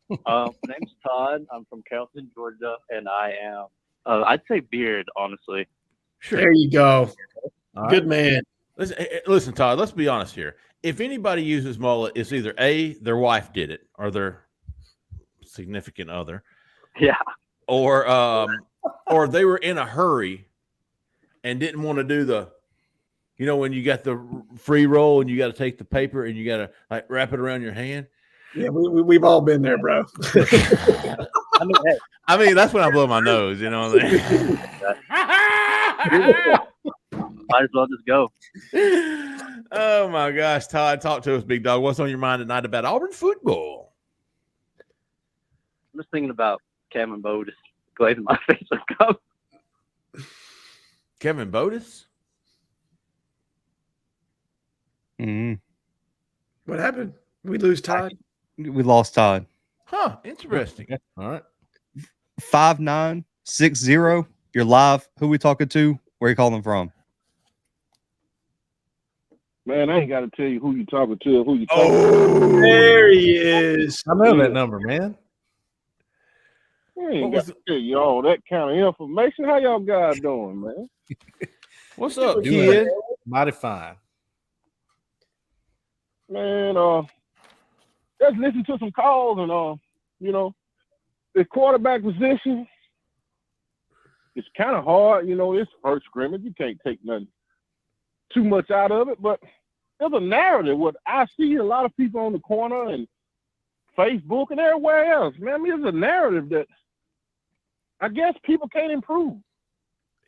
My name's Todd. I'm from Carrollton, Georgia, and I am, I'd say beard, honestly. Sure. There you go. All Good right. man. Listen, Todd, let's be honest here. If anybody uses mullet, it's either A, their wife did it, or their significant other. Yeah. Or they were in a hurry and didn't want to do the, when you got the free roll and you got to take the paper and you got to like wrap it around your hand. Yeah, we've all been there, bro. I mean, that's when I blow my nose, you know what I mean? Might as well just go. Oh my gosh, Todd, talk to us, big dog. What's on your mind tonight about Auburn football? I'm just thinking about Kevin Bo just glazing my face with gum. Kevin Bodis? Mm-hmm. What happened? We lose Todd? We lost Todd. Huh, interesting. All right. 5960. You're live. Who we talking to? Where you calling from? Man, I ain't got to tell you who you talking to or who you talking Oh, There he is. I know that number, man. to. I ain't What got was to tell you all that kind of information. How y'all guys doing, man? What's up, Doing kid? mighty fine. Man, just listen to some calls and you know, the quarterback position, it's kind of hard. You know, it's first scrimmage. You can't take nothing too much out of it, but there's a narrative. What I see a lot of people on the corner and Facebook and everywhere else, man, I mean, there's a narrative that I guess people can't improve.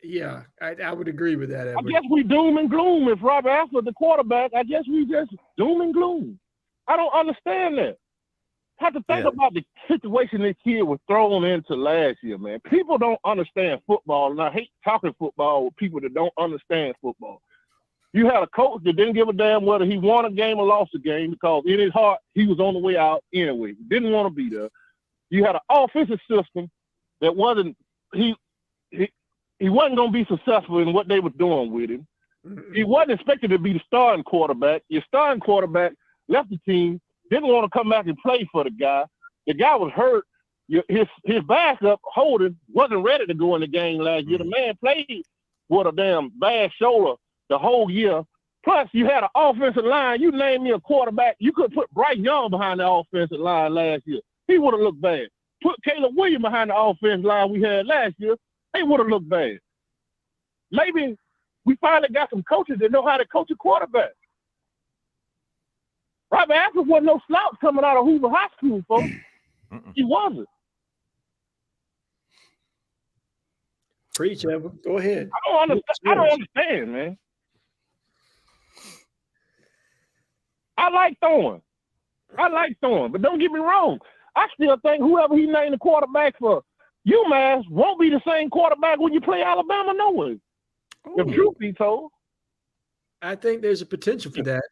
Yeah, I would agree with that, I Edward. guess we doom and gloom. If Robert Alford, the quarterback, I guess we just doom and gloom. I don't understand that. Have to think about the situation this kid was thrown into last year, man. People don't understand football, and I hate talking football with people that don't understand football. You had a coach that didn't give a damn whether he won a game or lost a game because in his heart, he was on the way out anyway. He didn't want to be there. You had an offensive system that wasn't he wasn't going to be successful in what they were doing with him. He wasn't expected to be the starting quarterback. Your starting quarterback left the team, didn't want to come back and play for the guy. The guy was hurt. His backup, Holden, wasn't ready to go in the game last year. The man played with a damn bad shoulder the whole year. Plus, you had an offensive line. You named me a quarterback. You could put Bryce Young behind the offensive line last year. He would have looked bad. Put Caleb Williams behind the offensive line we had last year. They would have looked bad. Maybe we finally got some coaches that know how to coach a quarterback. Robert Alford wasn't no slouch coming out of Hoover High School, folks. He wasn't. Preach, Edward. Go ahead. I don't understand, man. I like throwing, but don't get me wrong. I still think whoever he named the quarterback for UMass won't be the same quarterback when you play Alabama no way. The truth be told. I think there's a potential for that.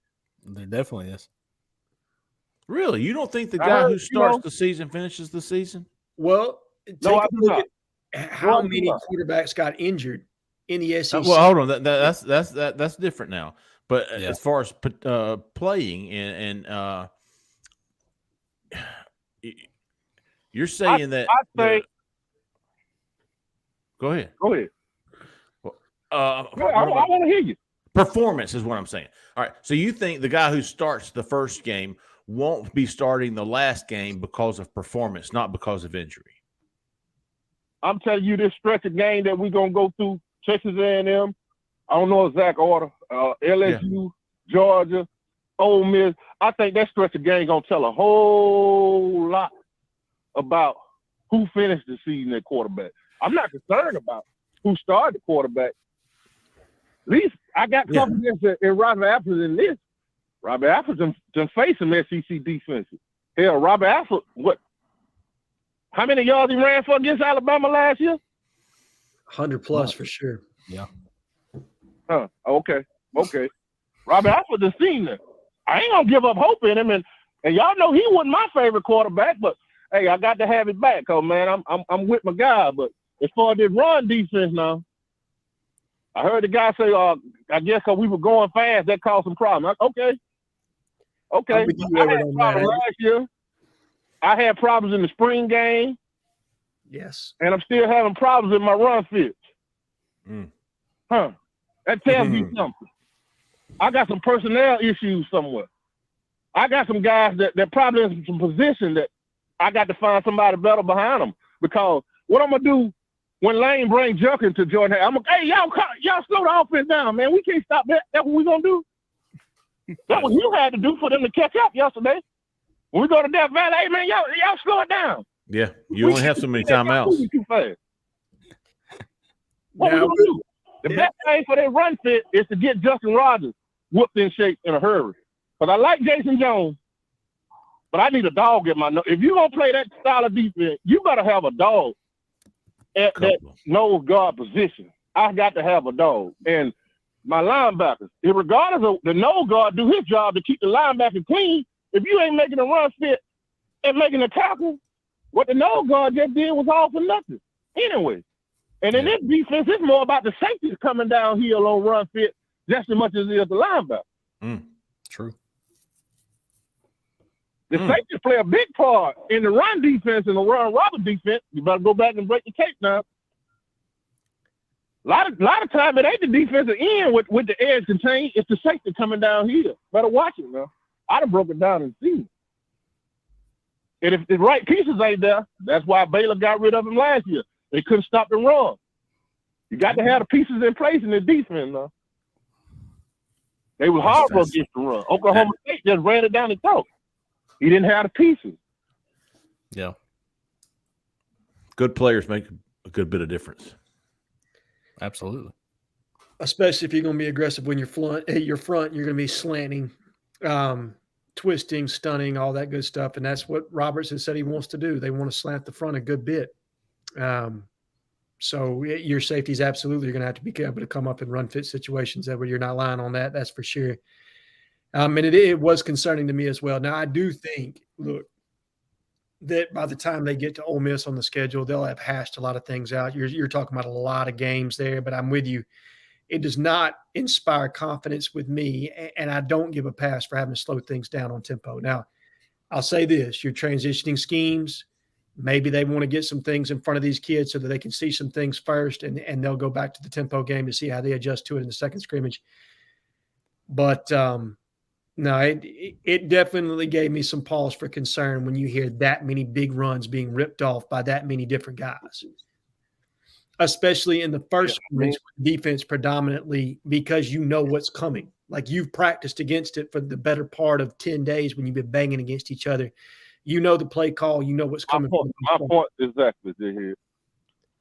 There definitely is. Really? You don't think the guy who starts the season finishes the season? Well, No, I take a do look not. at how many quarterbacks got injured in the SEC. Well, hold on. That's different now. But as far as playing and you're saying that I think. Go ahead. Go ahead. I want to hear you. Performance is what I'm saying. All right. So you think the guy who starts the first game won't be starting the last game because of performance, not because of injury? I'm telling you, this stretch of game that we're going to go through, Texas A&M, I don't know exact order, LSU, Georgia, Ole Miss, I think that stretch of game going to tell a whole lot about who finished the season at quarterback. I'm not concerned about who started the quarterback. At least I got confidence in Robert Alford in this. Robert Alford done faced some SEC defenses. Hell, Robert Alford, how many yards he ran for against Alabama last year? 100+ for sure. Yeah. Huh. Okay. Robert Alford done seen that. I ain't gonna give up hope in him, and y'all know he wasn't my favorite quarterback, but hey, I got to have it back, cause man, I'm with my guy. But as far as this run defense now, I heard the guy say, I guess because we were going fast, that caused some problems. Okay. I had problems last year. I had problems in the spring game. Yes. And I'm still having problems in my run fits. That tells me something. I got some personnel issues somewhere. I got some guys that probably in some position that I got to find somebody better behind them. Because what I'm going to do when Lane brings Junkin to Jordan, I'm like, hey, y'all slow the offense down, man. We can't stop that. That's what we're going to do. That's what you had to do for them to catch up yesterday. When we go to Death Valley, hey, man, y'all slow it down. Yeah, you only have so many timeouts. Too fast. What Now, we gonna do? The best thing for their run fit is to get Justin Rogers whooped in shape in a hurry. But I like Jason Jones, but I need a dog in my nose. If you're going to play that style of defense, you got to have a dog at that nose guard position. I got to have a dog. And my linebackers, regardless of the nose guard, do his job to keep the linebacker clean. If you ain't making a run fit and making a tackle, what the nose guard just did was all for nothing. Anyway. And in this defense, it's more about the safeties coming downhill on run fit just as much as it is the linebacker. True. The safeties play a big part in the run defense and the run robber defense. You better go back and break the tape now. A lot of time it ain't the defensive end with the edge contained. It's the safety coming downhill. Better watch it, man. I'd have broken down and seen it. And if the right pieces ain't there, that's why Baylor got rid of him last year. They couldn't stop the run. You got to have the pieces in place in the defense, though. They was horrible against the run. Oklahoma State just ran it down the throat. He didn't have the pieces. Yeah. Good players make a good bit of difference. Absolutely. Especially if you're going to be aggressive when you're front, you're going to be slanting, twisting, stunning, all that good stuff. And that's what Roberts has said he wants to do. They want to slant the front a good bit. So your safety is absolutely going to have to be able to come up in run fit situations. That you're not lying on that. That's for sure. And it was concerning to me as well. Now I do think, look, that by the time they get to Ole Miss on the schedule, they'll have hashed a lot of things out. You're talking about a lot of games there, but I'm with you. It does not inspire confidence with me, and I don't give a pass for having to slow things down on tempo. Now, I'll say this: your transitioning schemes. Maybe they want to get some things in front of these kids so that they can see some things first, and they'll go back to the tempo game to see how they adjust to it in the second scrimmage. But no, it definitely gave me some pause for concern when you hear that many big runs being ripped off by that many different guys, especially in the first scrimmage defense predominantly, because you know what's coming. Like you've practiced against it for the better part of 10 days when you've been banging against each other. You know the play call. You know what's coming. My point exactly, Jhead.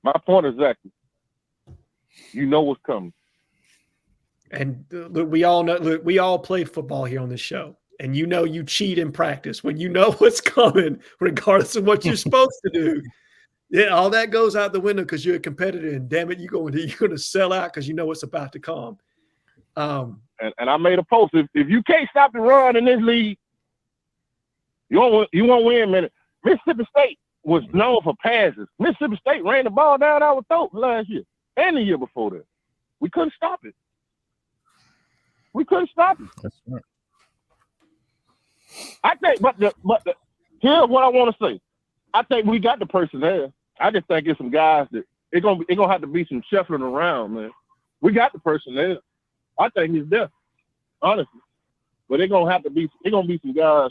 My point exactly. You know what's coming. And look, we all know. Look, we all play football here on this show, and you know you cheat in practice when you know what's coming, regardless of what you're supposed to do. Yeah, all that goes out the window because you're a competitor, and damn it, you're going to sell out because you know what's about to come. And I made a post. If you can't stop the run in this league, you won't win, man. Mississippi State was known for passes. Mississippi State ran the ball down our throat last year and the year before that. We couldn't stop it. That's right. I think, but here's what I want to say. I think we got the personnel. I just think it's some guys that it's gonna have to be some shuffling around, man. We got the personnel. I think he's there, honestly. But it's gonna be some guys.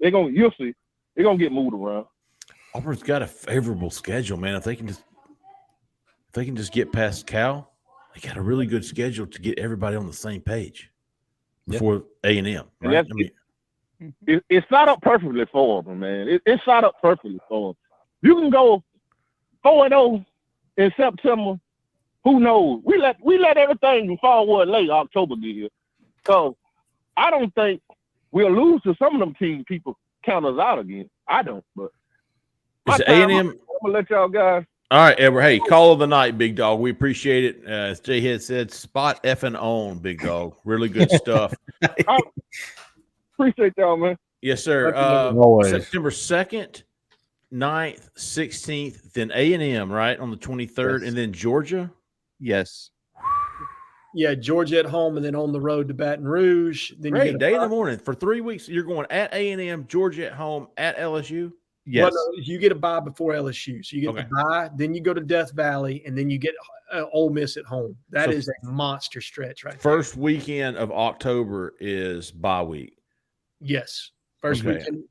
You'll see. They're gonna get moved around. Auburn's got a favorable schedule, man. If they can just get past Cal, they got a really good schedule to get everybody on the same page before A&M. Right? It's set up perfectly for them, man. It's set up perfectly for them. You can go 4-0 in September. Who knows? We let everything forward late October get here. So I don't think we'll lose to some of them teams. People count us out again. I don't, but is A&M? I'm gonna let y'all guys. All right, Edward. Hey, call of the night, big dog. We appreciate it. As Jhead said, spot effing on, big dog. Really good stuff. I appreciate y'all, man. Yes, sir. Always. September 2nd, 9th, 16th, then A&M, right, on the 23rd, Yes. and then Georgia. Yes. Yeah, Georgia at home and then on the road to Baton Rouge. Then Great you get day in the morning. For 3 weeks, you're going at A&M, Georgia at home, at LSU. Yes. Well, no, you get a bye before LSU. So you get the bye, then you go to Death Valley, and then you get Ole Miss at home. That is a monster stretch right First weekend of October is bye week. Yes. First weekend.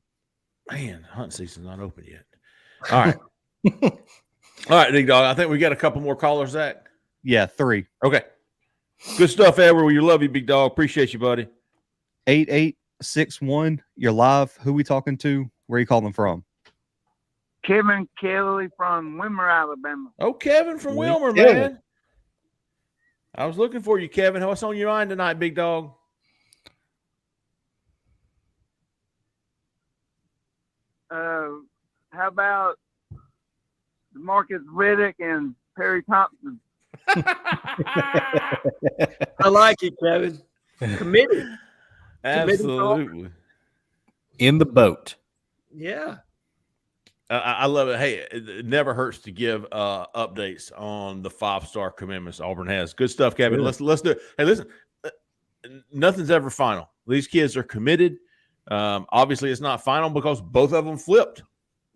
Man, hunting season's not open yet. All right. All right, big dog. I think we got a couple more callers, Zach. Yeah, 3. Okay. Good stuff, Edward. We love you, big dog. Appreciate you, buddy. 8861. You're live. Who we talking to? Where are you calling from? Kevin Kelly from Wilmer, Alabama. Oh, Kevin from Wilmer, Kevin. man. I was looking for you, Kevin. What's on your mind tonight, big dog? How about Marcus Riddick and Perry Thompson? I like it, Kevin. Committed. Absolutely. In the boat. Yeah. I love it. Hey, it never hurts to give updates on the 5-star commitments Auburn has. Good stuff, Kevin. Really? Let's do it. Hey, listen, nothing's ever final. These kids are committed. Obviously, it's not final because both of them flipped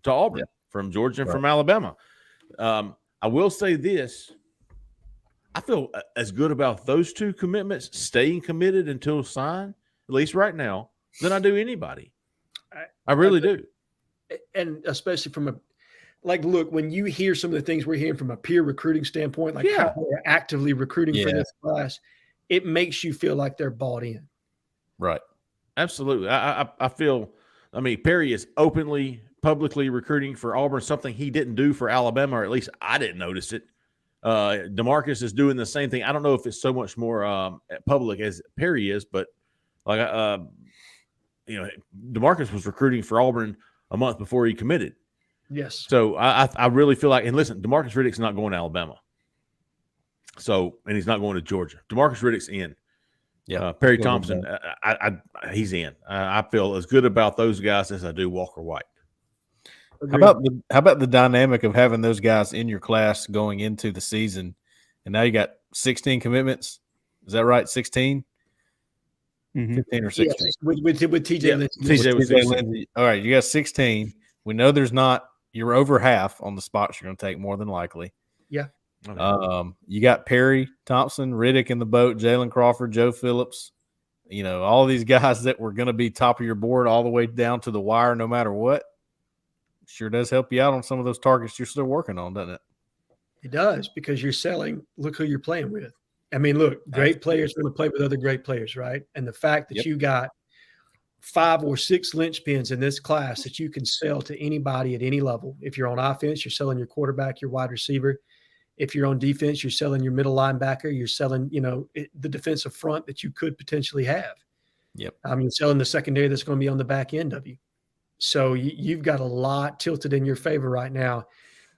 to Auburn from Georgia and from Alabama. I will say this. I feel as good about those two commitments, staying committed until signed, at least right now, than I do anybody. I really do. And especially from look, when you hear some of the things we're hearing from a peer recruiting standpoint, like how they're actively recruiting for this class, it makes you feel like they're bought in. Right. Absolutely. I feel, Perry is openly, publicly recruiting for Auburn, something he didn't do for Alabama, or at least I didn't notice it. DeMarcus is doing the same thing. I don't know if it's so much more public as Perry is, but DeMarcus was recruiting for Auburn a month before he committed. Yes. So I really feel like, and listen, DeMarcus Riddick's not going to Alabama. So, and he's not going to Georgia. DeMarcus Riddick's in. Yeah. Perry Thompson, he's in. I feel as good about those guys as I do Walker White. How about the dynamic of having those guys in your class going into the season, and now you got 16 commitments? Is that right? 16, 15 or 16? Yes, with TJ Lindsey. TJ Lindsey. All right, you got 16. We know you're over half on the spots you're going to take more than likely. Yeah. Okay. You got Perry Thompson, Riddick in the boat, Jalen Crawford, Joe Phillips. All these guys that were going to be top of your board all the way down to the wire, no matter what. Sure does help you out on some of those targets you're still working on, doesn't it? It does, because you're selling. Look who you're playing with. Look, great players are going to play with other great players, right? And the fact that you got 5 or 6 linchpins in this class that you can sell to anybody at any level. If you're on offense, you're selling your quarterback, your wide receiver. If you're on defense, you're selling your middle linebacker. You're selling, the defensive front that you could potentially have. Yep. You're selling the secondary that's going to be on the back end of you. So you've got a lot tilted in your favor right now.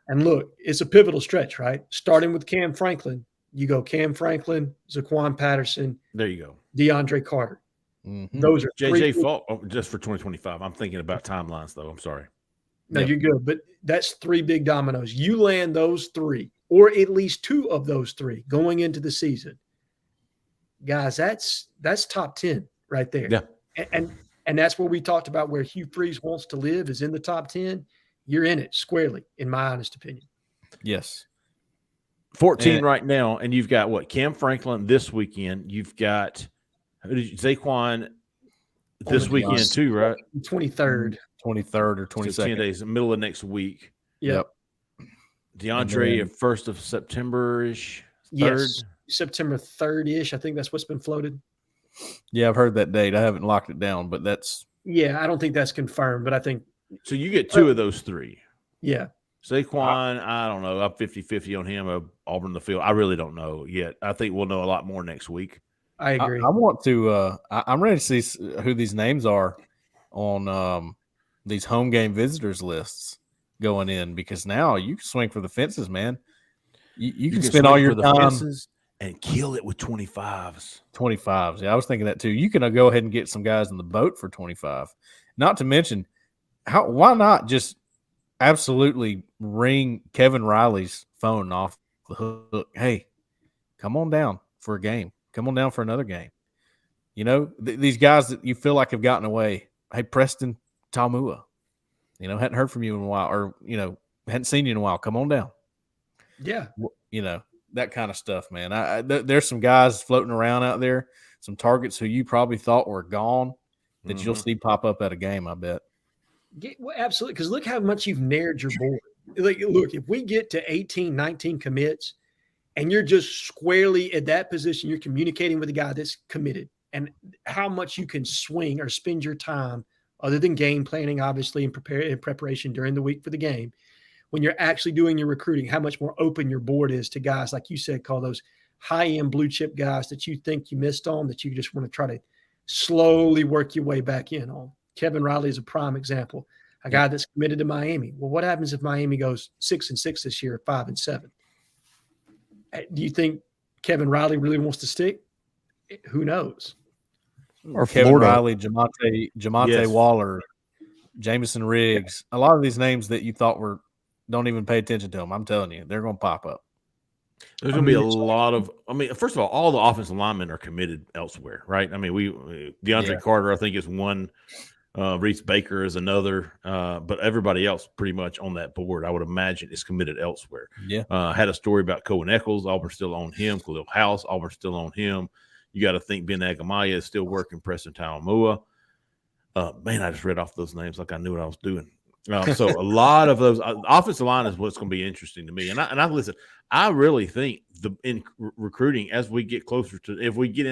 And look, it's a pivotal stretch, right? Starting with Cam Franklin. You go Cam Franklin, Zaquan Patterson. There you go. DeAndre Carter. Mm-hmm. Those are JJ Falk, just for 2025. I'm thinking about timelines, though. I'm sorry. No, you're good. But that's 3 big dominoes. You land those 3, or at least 2 of those 3 going into the season. Guys, that's top 10 right there. Yeah. And that's where we talked about where Hugh Freeze wants to live is in the top 10. You're in it squarely, in my honest opinion. Yes. 14 right now, and you've got what? Cam Franklin this weekend. You've got Zaquan this weekend too, right? 23rd. 23rd or 22nd. So 10 days, the middle of next week. Yep. DeAndre, 1st of September-ish. 3rd. Yes. September 3rd-ish. I think that's what's been floated. Yeah, I've heard that date. I haven't locked it down, but that's – yeah, I don't think that's confirmed, but I think – so you get 2 of those 3. Yeah. Zaquan, I don't know. I'm 50-50 on him of Auburn the field. I really don't know yet. I think we'll know a lot more next week. I agree. I want to I'm ready to see who these names are on these home game visitors lists going in, because now you can swing for the fences, man. You can spend all your time and kill it with 25s. 25s. Yeah, I was thinking that too. You can go ahead and get some guys in the boat for 25. Not to mention, why not just absolutely ring Kevin Riley's phone off the hook? Hey, come on down for a game. Come on down for another game. These guys that you feel like have gotten away. Hey, Preston Talmua, hadn't heard from you in a while, or, hadn't seen you in a while. Come on down. Yeah. That kind of stuff, man. There's some guys floating around out there, some targets who you probably thought were gone that you'll see pop up at a game, I bet. Well, absolutely, because look how much you've narrowed your board. Look, if we get to 18, 19 commits, and you're just squarely at that position, you're communicating with a guy that's committed, and how much you can swing or spend your time other than game planning, obviously, in preparation during the week for the game. When you're actually doing your recruiting, how much more open your board is to guys, like you said, call those high-end blue chip guys that you think you missed on that you just want to try to slowly work your way back in on. Kevin Riley is a prime example, a guy that's committed to Miami. Well, what happens if Miami goes 6-6 this year, 5-7? Do you think Kevin Riley really wants to stick? Who knows? Or Kevin Florida. Riley, Jamonte Waller, Jamison Riggs, a lot of these names that you thought don't even pay attention to them. I'm telling you, they're going to pop up. There's going to be a lot of. I mean, first of all the offensive linemen are committed elsewhere, right? I mean, DeAndre Carter, I think, is one. Reese Baker is another, but everybody else pretty much on that board, I would imagine, is committed elsewhere. Yeah. Had a story about Cohen Eccles. Auburn still on him. Khalil House. Auburn still on him. You got to think Ben Agamaya is still working. Preston Taumua. Man, I just read off those names like I knew what I was doing. So a lot of those offensive line is what's going to be interesting to me. And I listen. I really think in recruiting, as we get closer to, if we get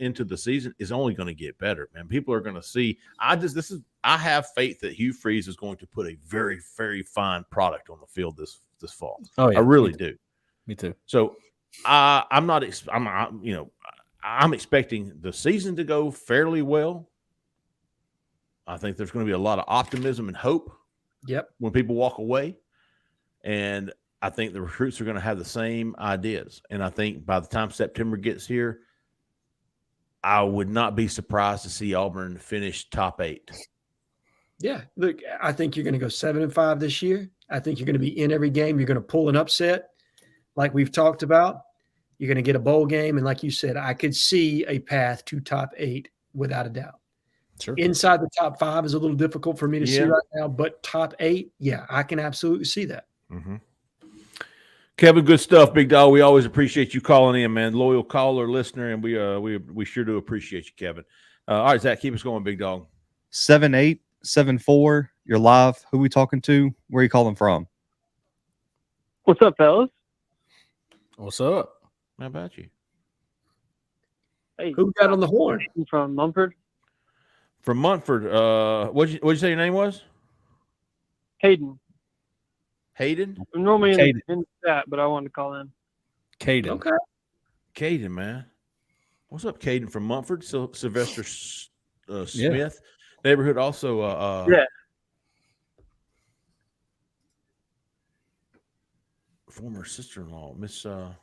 into the season, is only going to get better. Man, people are going to see. I have faith that Hugh Freeze is going to put a very, very fine product on the field this fall. Oh yeah, I really do. Me too. So I'm expecting the season to go fairly well. I think there's going to be a lot of optimism and hope. Yep. When people walk away, and I think the recruits are going to have the same ideas. And I think by the time September gets here, I would not be surprised to see Auburn finish top 8. Yeah. Look, I think you're going to go 7-5 this year. I think you're going to be in every game. You're going to pull an upset like we've talked about. You're going to get a bowl game. And like you said, I could see a path to top 8 without a doubt. Sure. Inside the top 5 is a little difficult for me to see right now, but top 8, yeah, I can absolutely see that. Mm-hmm. Kevin, good stuff, big dog. We always appreciate you calling in, man. Loyal caller, listener, and we sure do appreciate you, Kevin. All right, Zach, keep us going, big dog. 7874. You're live. Who we talking to? Where are you calling from? What's up, fellas? What's up? How about you? Hey, who got on the horn? From Mumford. From Montford. What'd you say your name was? Hayden. Hayden? I'm normally in the chat, but I wanted to call in. Caden. Okay. Caden, man. What's up, Caden from Montford? Sylvester Smith neighborhood. Also, former sister-in-law, Miss. I don't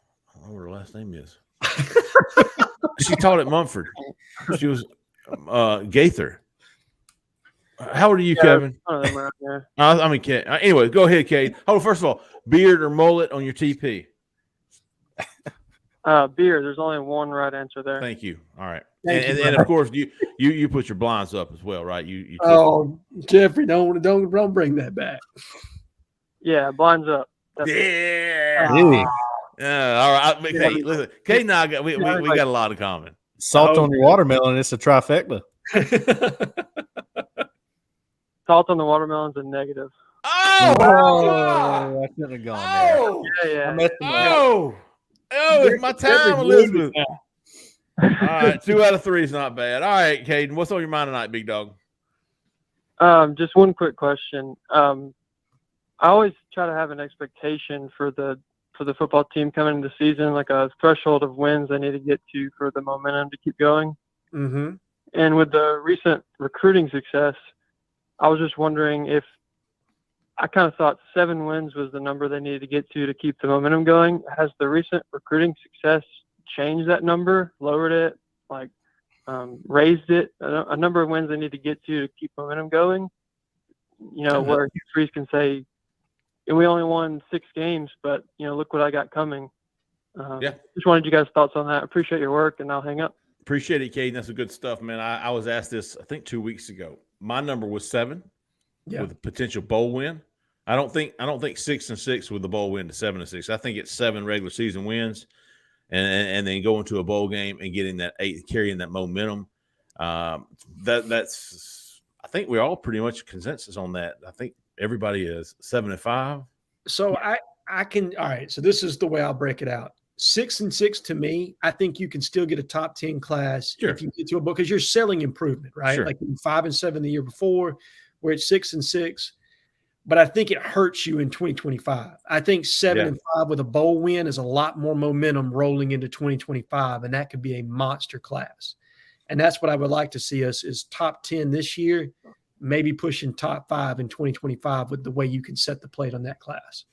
know what her last name is. She taught at Montford. She was Gaither. How old are you, Kevin? I mean, anyway, go ahead, Cade. Oh, first of all, beard or mullet on your TP? Beard. There's only one right answer there. Thank you. All right, and of course, you put your blinds up as well, right? You Jeffrey, don't bring that back. Yeah, blinds up. Yeah. All right. Hey, listen, Cade and I we got a lot in common. Salt on your watermelon. It's a trifecta. Salt on the watermelon's a negative. I shouldn't have gone there. Yeah. It's my time, Elizabeth. All right, 2 out of 3 is not bad. All right, Caden, what's on your mind tonight, big dog? Just one quick question. I always try to have an expectation for the football team coming into the season, like a threshold of wins they need to get to for the momentum to keep going. Mm-hmm. And with the recent recruiting success, I was just wondering if I kind of thought 7 wins was the number they needed to get to keep the momentum going. Has the recent recruiting success changed that number, lowered it, raised it? A number of wins they need to get to keep momentum going? Where Hugh Freeze can say, we only won 6 games, but, look what I got coming. Just wanted you guys' thoughts on that. Appreciate your work, and I'll hang up. Appreciate it, Caden. That's good stuff, man. I was asked this, I think 2 weeks ago. My number was 7 with a potential bowl win. I don't think 6-6 with the bowl win to 7-6. I think it's 7 regular season wins and then going to a bowl game and getting that 8, carrying that momentum. That's I think we're all pretty much consensus on that. I think everybody is 7-5. So I can, all right. So this is the way I'll break it out. 6-6 to me, I think you can still get a top 10 class if you get to a book because you're selling improvement, right? Sure. Like 5-7 the year before, where it's 6-6. but I think it hurts you in 2025. I think 7-5 with a bowl win is a lot more momentum rolling into 2025, and that could be a monster class. And that's what I would like to see us is top 10 this year, maybe pushing top 5 in 2025 with the way you can set the plate on that class.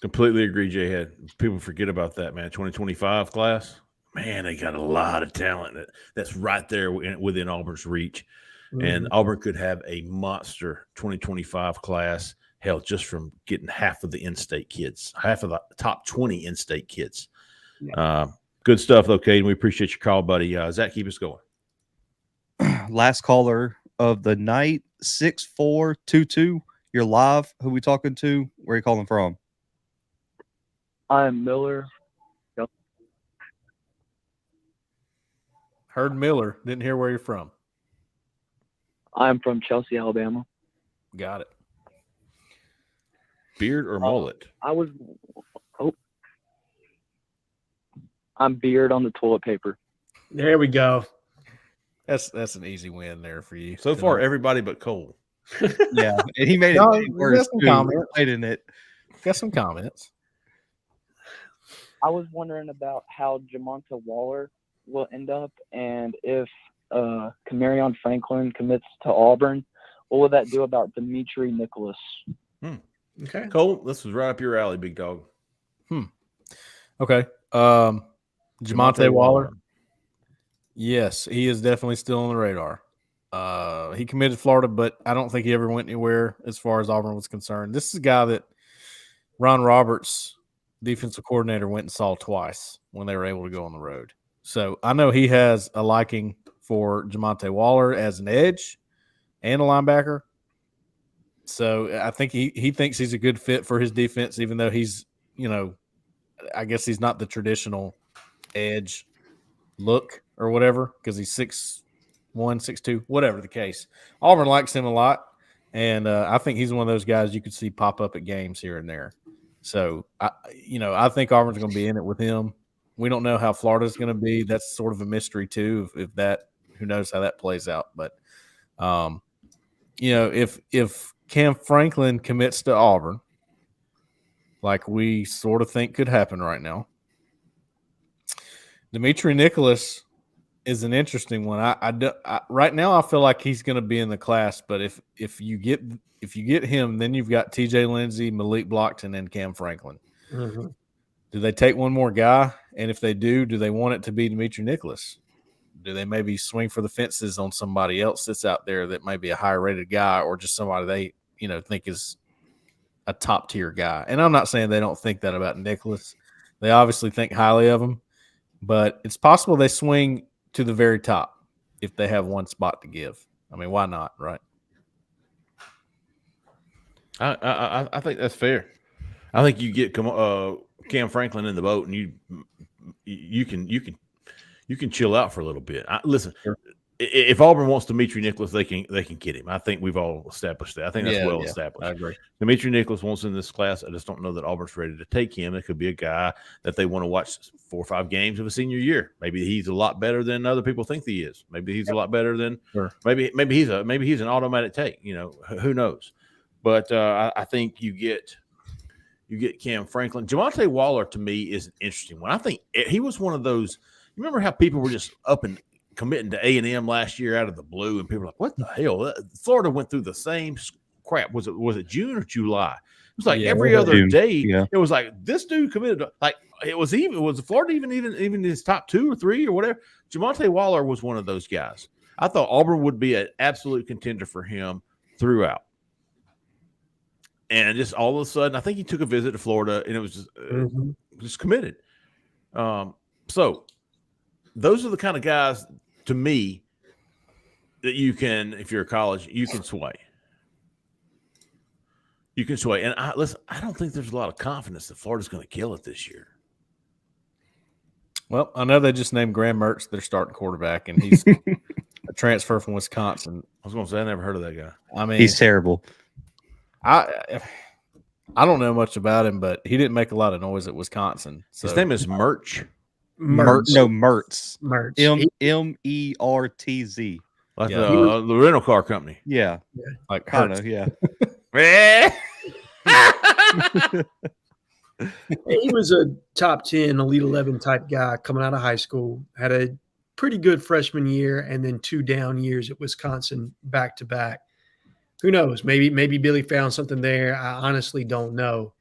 Completely agree, Jhead. People forget about that, man. 2025 class, man, they got a lot of talent that's right there within Auburn's reach. And Auburn could have a monster 2025 class, hell, just from getting half of the in-state kids, half of the top 20 in-state kids. Yeah. Good stuff, though, Caden. We appreciate your call, buddy. Zach, keep us going. Last caller of the night, 6422. You're live. Who we talking to? Where are you calling from? I'm Miller. Yep. Heard Miller. Didn't hear where you're from. I'm from Chelsea, Alabama. Got it. Beard or mullet? I'm beard on the toilet paper. There we go. That's an easy win there for you. So far, everybody but Cole. Yeah, and he made it worse. Got some comments. I was wondering about how Jamonta Waller will end up, and if Camarion Franklin commits to Auburn, what will that do about Dimitri Nicholas? Okay, Cole, this was right up your alley, big dog. Okay. Jamonta Waller. Yes, he is definitely still on the radar. He committed to Florida, but I don't think he ever went anywhere as far as Auburn was concerned. This is a guy that Ron Roberts, defensive coordinator, went and saw twice when they were able to go on the road. So I know he has a liking for Jamonta Waller as an edge and a linebacker. So I think he thinks he's a good fit for his defense, even though he's, I guess he's not the traditional edge look or whatever, because he's 6'1", 6'2", whatever the case. Auburn likes him a lot, and I think he's one of those guys you could see pop up at games here and there. So, I think Auburn's going to be in it with him. We don't know how Florida's going to be. That's sort of a mystery too. If that, who knows how that plays out. But, if Cam Franklin commits to Auburn, like we sort of think could happen right now, Dimitri Nicholas is an interesting one. I right now I feel like he's going to be in the class, but if you get him, then you've got TJ Lindsey, Malik Blockton, and Cam Franklin. Mm-hmm. Do they take one more guy? And if they do they want it to be Dimitri Nicholas? Do they maybe swing for the fences on somebody else that's out there that might be a higher rated guy, or just somebody they think is a top tier guy? And I'm not saying they don't think that about Nicholas. They obviously think highly of him, but it's possible they swing to the very top if they have one spot to give. I mean, why not, right? I think that's fair. I think you get Cam Franklin in the boat, and you can chill out for a little bit. Listen, if Auburn wants Dimitri Nicholas, they can get him. I think we've all established that. I think that's well established. I agree. Dimitri Nicholas wants in this class. I just don't know that Auburn's ready to take him. It could be a guy that they want to watch 4 or 5 games of a senior year. Maybe he's a lot better than other people think he is. Maybe he's a lot better than maybe he's an automatic take. Who knows? But I think you get Cam Franklin. Jamonta Waller to me is an interesting one. I think he was one of those. You remember how people were just up and committing to A&M last year out of the blue, and people were like, "What the hell?" Florida went through the same crap. Was it June or July? It was like every other day. Yeah. It was like this dude committed. Like was Florida even in his top 2 or 3 or whatever? Jamonta Waller was one of those guys. I thought Auburn would be an absolute contender for him throughout. And just all of a sudden, I think he took a visit to Florida, and it was just committed. So those are the kind of guys, to me, that you can, if you're a college, you can sway. You can sway. And I don't think there's a lot of confidence that Florida's going to kill it this year. Well, I know they just named Graham Mertz their starting quarterback, and he's a transfer from Wisconsin. I was going to say, I never heard of that guy. I mean, he's terrible. I don't know much about him, but he didn't make a lot of noise at Wisconsin. So. His name is Mertz. Mertz. Mertz. Mertz. Like the rental car company. Yeah. Like kind of. Yeah. He was a top 10, Elite 11 type guy coming out of high school, had a pretty good freshman year, and then 2 down years at Wisconsin back to back. Who knows? Maybe Billy found something there. I honestly don't know.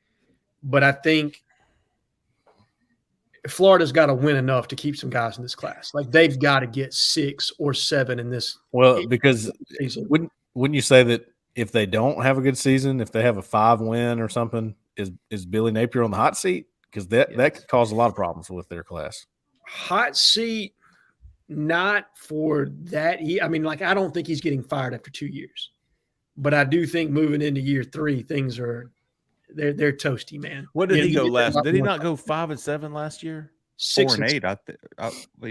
But I think Florida's got to win enough to keep some guys in this class. Like, they've got to get 6 or 7 in this. Well, because season. wouldn't you say that if they don't have a good season, if they have a 5-win or something, is Billy Napier on the hot seat? Because that could cause a lot of problems with their class. Hot seat, not for that. I mean, like, I don't think he's getting fired after 2 years. But I do think moving into year 3, things are they're toasty, man. What did he go last? Did he not go 5-7 last year? 6 4 and 8. Yeah,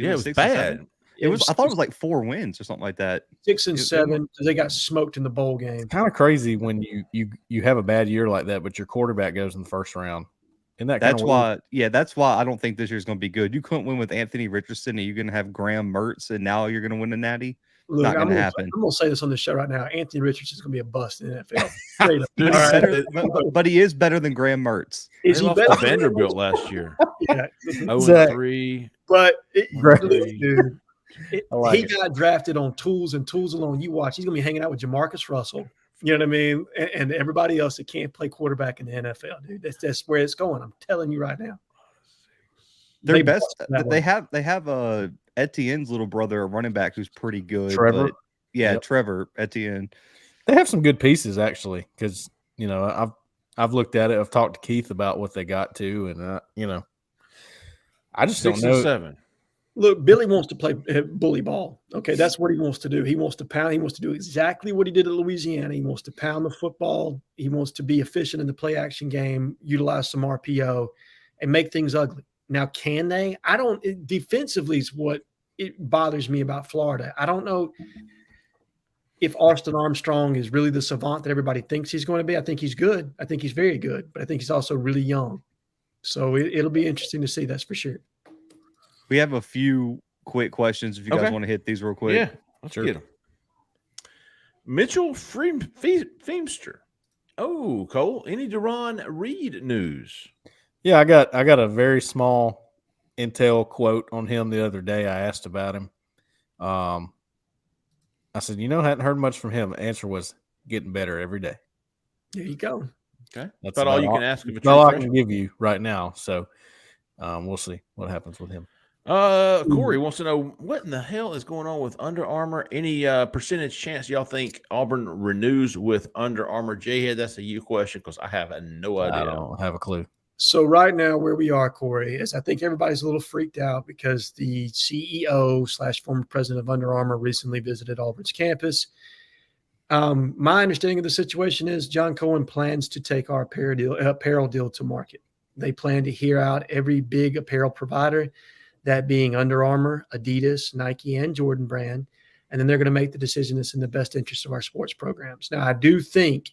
it was 6 and bad. 7. It was. I thought it was like 4 wins or something like that. 6 and 7 because they got smoked in the bowl game. Kind of crazy when you have a bad year like that, but your quarterback goes in the first round. Isn't that That's why. Yeah, that's why I don't think this year's going to be good. You couldn't win with Anthony Richardson, and you're going to have Graham Mertz, and now you're going to win the Natty. Look, Not going to happen. I'm going to say this on the show right now. Anthony Richardson's going to be a bust in the NFL. But he is better than Graham Mertz. Is he better than Vanderbilt last year? Yeah. 0-3. But Dude, he got drafted on tools and tools alone. You watch, he's going to be hanging out with Jamarcus Russell. You know what I mean? And everybody else that can't play quarterback in the NFL, dude. That's where it's going. I'm telling you right now. Their best. They have Etienne's little brother, a running back who's pretty good. Trevor. But Trevor Etienne. They have some good pieces actually, because I've looked at it. I've talked to Keith about what they got to, and I just 6 don't know. and 7. Look, Billy wants to play bully ball. Okay, that's what he wants to do. He wants to pound. He wants to do exactly what he did at Louisiana. He wants to pound the football. He wants to be efficient in the play action game, utilize some RPO, and make things ugly. Now, can they? I don't. Defensively is what it bothers me about Florida. I don't know if Austin Armstrong is really the savant that everybody thinks he's going to be. I think he's good. I think he's very good, but I think he's also really young. So it'll be interesting to see. That's for sure. We have a few quick questions if you guys want to hit these real quick. Yeah, let's get them. Mitchell Feemster. Oh, Cole, any Deron Reed news? Yeah, I got a very small intel quote on him the other day. I asked about him. I said, hadn't heard much from him. The answer was getting better every day. There you go. Okay, that's about all you can ask of a true all I can give you right now. So we'll see what happens with him. Corey wants to know what in the hell is going on with Under Armour. Any percentage chance y'all think Auburn renews with Under Armour? Jhead, that's a you question because I have no idea. I don't have a clue. So right now where we are, Corey, is I think everybody's a little freaked out because the CEO / former president of Under Armour recently visited Auburn's campus. My understanding of the situation is John Cohen plans to take our apparel deal to market. They plan to hear out every big apparel provider, that being Under Armour, Adidas, Nike, and Jordan Brand. And then they're going to make the decision that's in the best interest of our sports programs. Now, I do think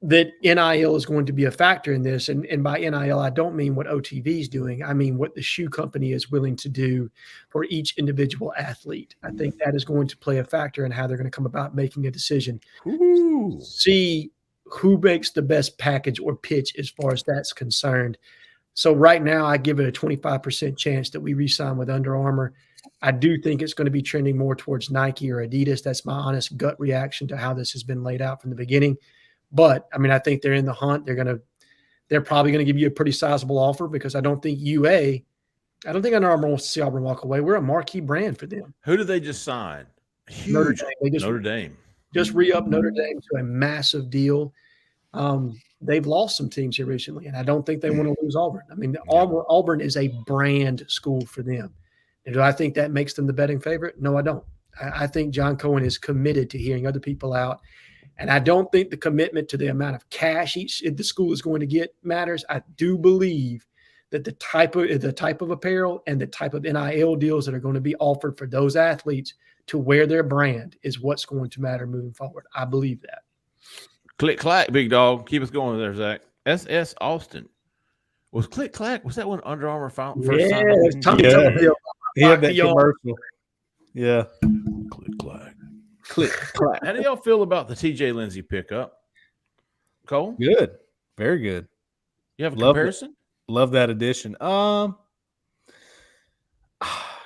that NIL is going to be a factor in this. And by NIL, I don't mean what OTV is doing. I mean what the shoe company is willing to do for each individual athlete. I think that is going to play a factor in how they're going to come about making a decision. Ooh. See who makes the best package or pitch as far as that's concerned. So right now, I give it a 25% chance that we re-sign with Under Armour. I do think it's going to be trending more towards Nike or Adidas. That's my honest gut reaction to how this has been laid out from the beginning. But I mean, I think they're in the hunt. They're probably going to give you a pretty sizable offer because I don't think Under Armour wants to see Auburn walk away. We're a marquee brand for them. Who did they just sign? Huge. Notre Dame. They Notre Dame. Just re-up Notre Dame to a massive deal. They've lost some teams here recently, and I don't think they want to lose Auburn. I mean, Auburn is a brand school for them. And do I think that makes them the betting favorite? No, I don't. I think John Cohen is committed to hearing other people out. And I don't think the commitment to the amount of cash the school is going to get matters. I do believe that the type of apparel and the type of NIL deals that are going to be offered for those athletes to wear their brand is what's going to matter moving forward. I believe that. Click clack, big dog. Keep us going there, Zach. SS Austin. Was Click Clack? Was that when Under Armour found first time? Yeah, he had that commercial. Yeah. Click Clack. Click Clack. How do y'all feel about the TJ Lindsay pickup? Cole? Good. Very good. You have a Love comparison? Love that addition.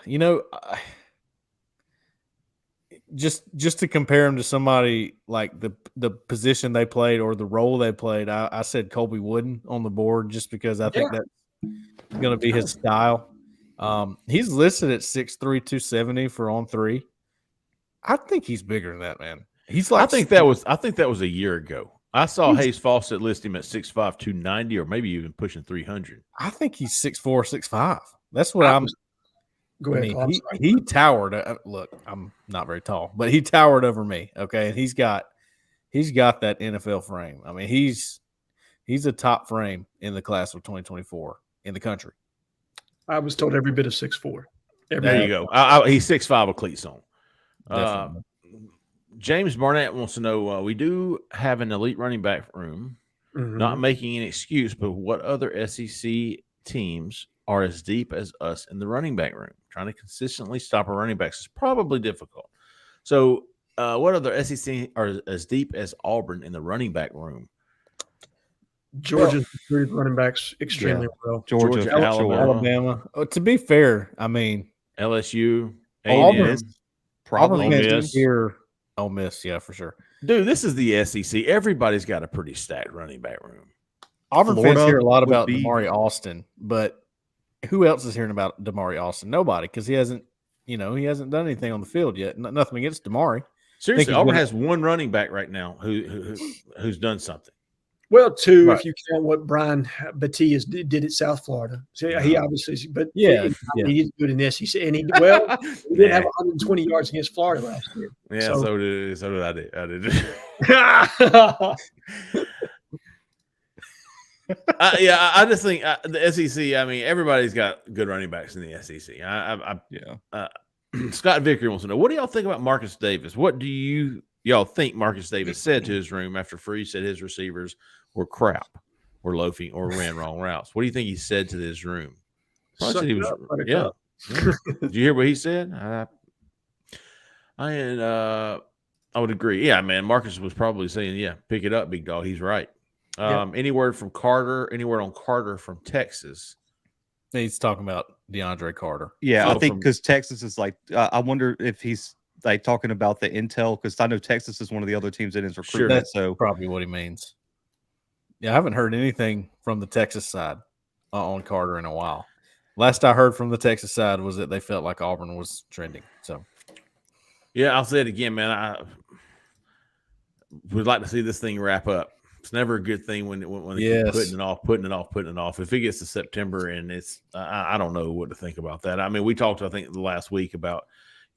You know, just to compare him to somebody like the position they played or the role they played, I said Colby Wooden on the board just because I think that's going to be his style. He's listed at 6'3", 270 for on three. I think he's bigger than that, man. He's like I think that was a year ago. I saw Hayes Fawcett list him at 6'5", 290, or maybe even pushing 300. I think he's 6'4", 6'5". That's what I'm. Go ahead. I mean, he towered. Look, I'm not very tall, but he towered over me. Okay, and he's got that NFL frame. I mean, he's a top frame in the class of 2024 in the country. I was told every bit of 6'4". There you go. He's 6'5" with cleats on. James Barnett wants to know, we do have an elite running back room, not making an excuse, but what other SEC teams are as deep as us in the running back room? Trying to consistently stop our running backs is probably difficult. So what other SEC are as deep as Auburn in the running back room? Georgia's recruited running backs extremely well. Georgia, Alabama. To be fair, I mean LSU, Auburn, probably Miss. Here. Ole Miss, yeah, for sure. Dude, this is the SEC. Everybody's got a pretty stacked running back room. Auburn Florida fans hear a lot would about be- Damari Austin, but who else is hearing about Damari Austin? Nobody, because he hasn't done anything on the field yet. Nothing against Damari. Seriously, Auburn has one running back right now who's done something. Well, two, if you count what Brian Battie did at South Florida. So he obviously, but he didn't do it in the SEC, and he did have 120 yards against Florida last year. Yeah, so did I did. I just think the SEC. I mean, everybody's got good running backs in the SEC. Scott Vicker wants to know, what do y'all think about Marcus Davis? What do y'all think Marcus Davis said to his room after Freeze said his receivers were crap, or loafing, or ran wrong routes? What do you think he said to his room? Did you hear what he said? I would agree. Yeah, man. Marcus was probably saying, "Yeah, pick it up, big dog." He's right. Any word from Carter? Any word on Carter from Texas? He's talking about DeAndre Carter. Yeah, I think because Texas is like, I wonder if he's like talking about the intel, because I know Texas is one of the other teams in his recruitment. That's so probably what he means. Yeah, I haven't heard anything from the Texas side on Carter in a while. Last I heard from the Texas side was that they felt like Auburn was trending. So, yeah, I'll say it again, man. I would like to see this thing wrap up. It's never a good thing when they keep putting it off. If it gets to September and it's, I don't know what to think about that. I mean, we talked, I think, the last week about,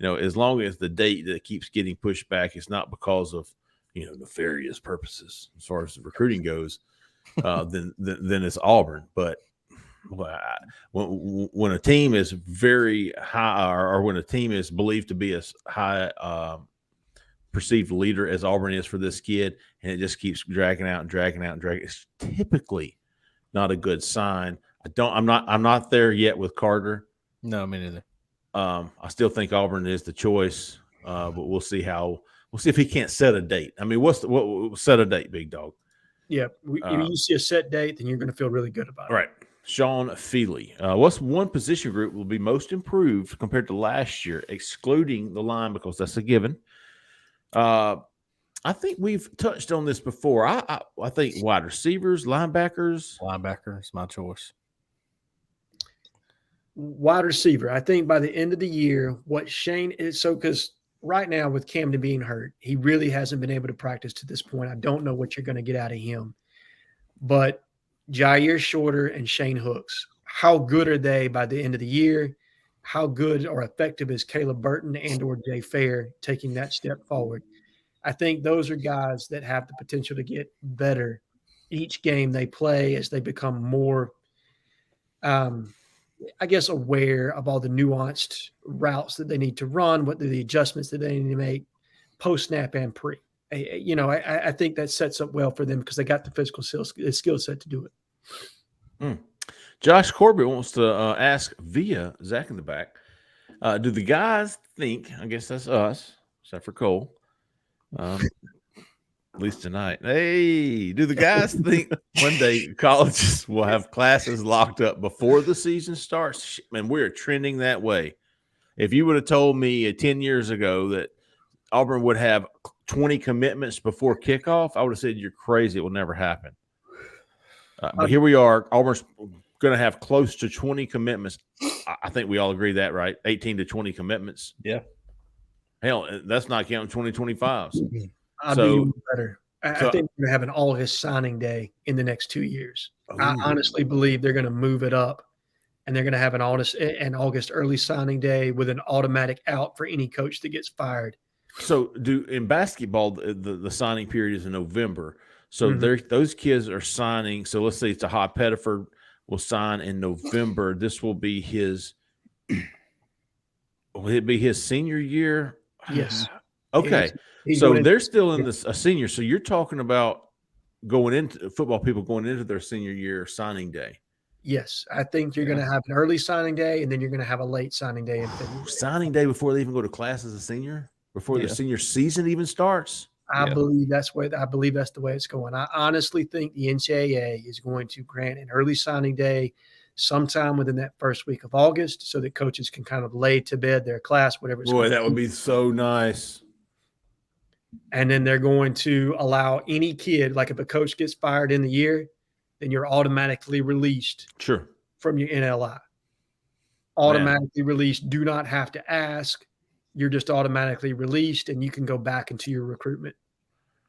as long as the date that keeps getting pushed back, it's not because of, nefarious purposes as far as the recruiting goes, then it's Auburn. But when a team is very high, or when a team is believed to be as high perceived leader as Auburn is for this kid, and it just keeps dragging out, it's typically not a good sign. I'm not there yet with Carter. No, me neither. I still think Auburn is the choice, but we'll see if he can't set a date. I mean, what set a date, big dog? Yeah, if you see a set date, then you're going to feel really good about it. Right. Sean Feely, what's one position group will be most improved compared to last year, excluding the line, because that's a given? I think we've touched on this before. I think wide receivers, linebackers. Linebackers, my choice. Wide receiver. I think by the end of the year, what Shane is, because right now with Camden being hurt, he really hasn't been able to practice to this point. I don't know what you're going to get out of him. But Jair Shorter and Shane Hooks, how good are they by the end of the year? How good or effective is Caleb Burton and or Jay Fair taking that step forward? I think those are guys that have the potential to get better each game they play as they become more, aware of all the nuanced routes that they need to run, what the adjustments that they need to make post-snap and pre. I think that sets up well for them because they got the physical skill set to do it. Josh Corbett wants to ask via Zach in the back, do the guys think, I guess that's us, except for Cole, At least tonight. Hey, do the guys think one day colleges will have classes locked up before the season starts? Man, we're trending that way. If you would have told me 10 years ago that Auburn would have 20 commitments before kickoff, I would have said you're crazy. It will never happen. But here we are. Auburn's going to have close to 20 commitments. I think we all agree that, right? 18 to 20 commitments. Yeah. Hell, that's not counting 2025s. I'll do you better. I think we're going to have an August signing day in the next 2 years. I honestly believe they're going to move it up, and they're going to have an August early signing day with an automatic out for any coach that gets fired. So, in basketball, the signing period is in November. So those kids are signing. So let's say it's a Hot Pettiford will sign in November. This will be his. Will it be his senior year? Yes. Okay. So they're still in a senior. So you're talking about going into football people going into their senior year signing day. Yes. I think you're going to have an early signing day, and then you're going to have a late signing day in February. Signing day before they even go to class as a senior? Before the senior season even starts? I believe that's the way it's going. I honestly think the NCAA is going to grant an early signing day sometime within that first week of August so that coaches can kind of lay to bed their class, whatever it's Boy, that would be so nice. And then they're going to allow any kid, like if a coach gets fired in the year, then you're automatically released from your NLI. Automatically released. Do not have to ask. You're just automatically released, and you can go back into your recruitment.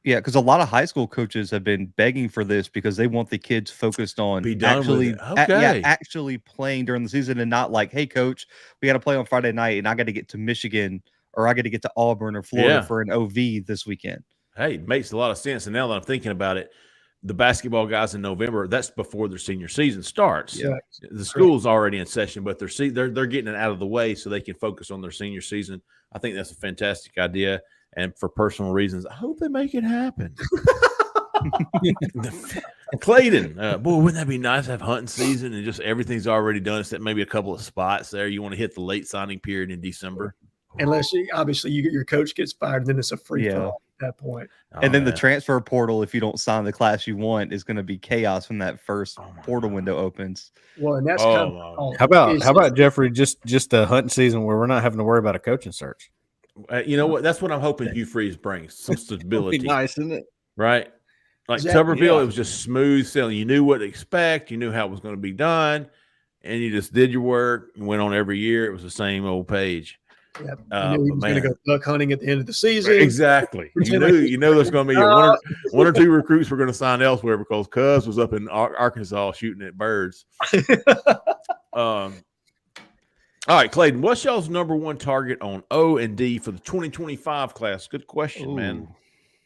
Yeah, because a lot of high school coaches have been begging for this because they want the kids focused on actually playing during the season and not like, hey, coach, we got to play on Friday night, and I got to get to Michigan or I got to get to Auburn or Florida for an OV this weekend. Hey, it makes a lot of sense. And now that I'm thinking about it, the basketball guys in November, that's before their senior season starts. Yeah. The school's already in session, but they're getting it out of the way so they can focus on their senior season. I think that's a fantastic idea. And for personal reasons, I hope they make it happen. Clayton, boy, wouldn't that be nice to have hunting season and just everything's already done except maybe a couple of spots there. You want to hit the late signing period in December. Unless obviously your coach gets fired, then it's a free for all at that point. And then the transfer portal, if you don't sign the class you want, is going to be chaos when that first portal window opens. Well, and that's how about Jeffrey? Just a hunting season where we're not having to worry about a coaching search. You know what? That's what I'm hoping Hugh Freeze brings, some stability. Be nice, isn't it? Right? Like Tuberville, it was just smooth sailing. You knew what to expect. You knew how it was going to be done, and you just did your work and went on every year. It was the same old page. Yep. You knew he was going to go duck hunting at the end of the season. Exactly. You know there's going to be one or two recruits we're going to sign elsewhere because Cuz was up in Arkansas shooting at birds. All right, Clayton, what's y'all's number one target on O&D for the 2025 class? Good question, man.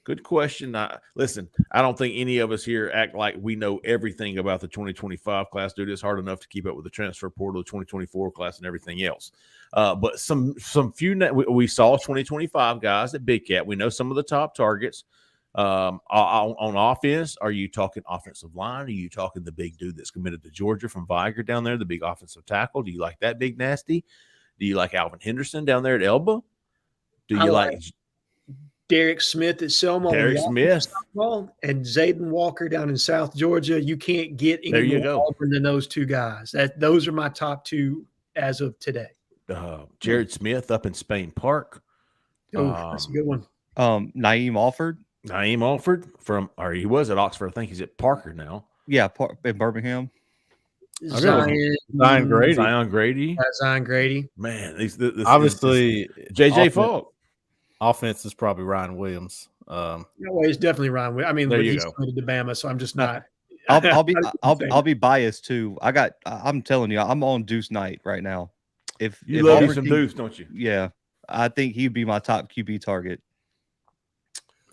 Good question. Listen, I don't think any of us here act like we know everything about the 2025 class. Dude, it's hard enough to keep up with the transfer portal, the 2024 class, and everything else. But some few we saw 2025 guys at Big Cat. We know some of the top targets. On offense, are you talking offensive line? Are you talking the big dude that's committed to Georgia from Viger down there, the big offensive tackle? Do you like that big nasty? Do you like Alvin Henderson down there at Elba? Do you like Derek Smith at Selma? Derek Smith and Zayden Walker down in South Georgia. You can't get any more Auburn than those two guys. Those are my top two as of today. Jared Smith up in Spain Park. That's a good one. Naeem Alford. He was at Oxford. I think he's at Parker now. Yeah, in Birmingham. Zion Grady. Zion Grady. Man, obviously JJ Falk. Offense is probably Ryan Williams. No way, it's definitely Ryan Williams. I mean, he's committed to Bama, so I'm just not. I'll be biased too. I'm telling you, I'm on Deuce Knight right now. If love you some Deuce, don't you? Yeah, I think he'd be my top QB target.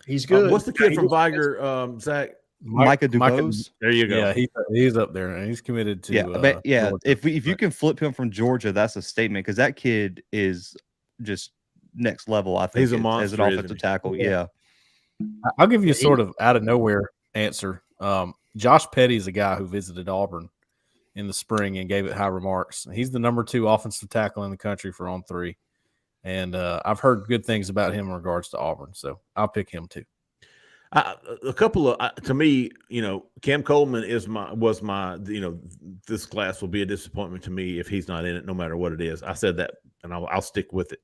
He's good. What's the kid from Viger, Zach? Micah Dubose. There you go. Yeah, he's up there and he's committed to. Georgia. If you can flip him from Georgia, that's a statement because that kid is just next level. I think he's a monster as an offensive tackle. Yeah. I'll give you a sort of out of nowhere answer. Josh Petty is a guy who visited Auburn in the spring and gave it high remarks. He's the number 2 offensive tackle in the country for on 3. And I've heard good things about him in regards to Auburn, so I'll pick him too. A couple of to me, Cam Coleman was my this class will be a disappointment to me if he's not in it, no matter what it is. I said that, and I'll stick with it.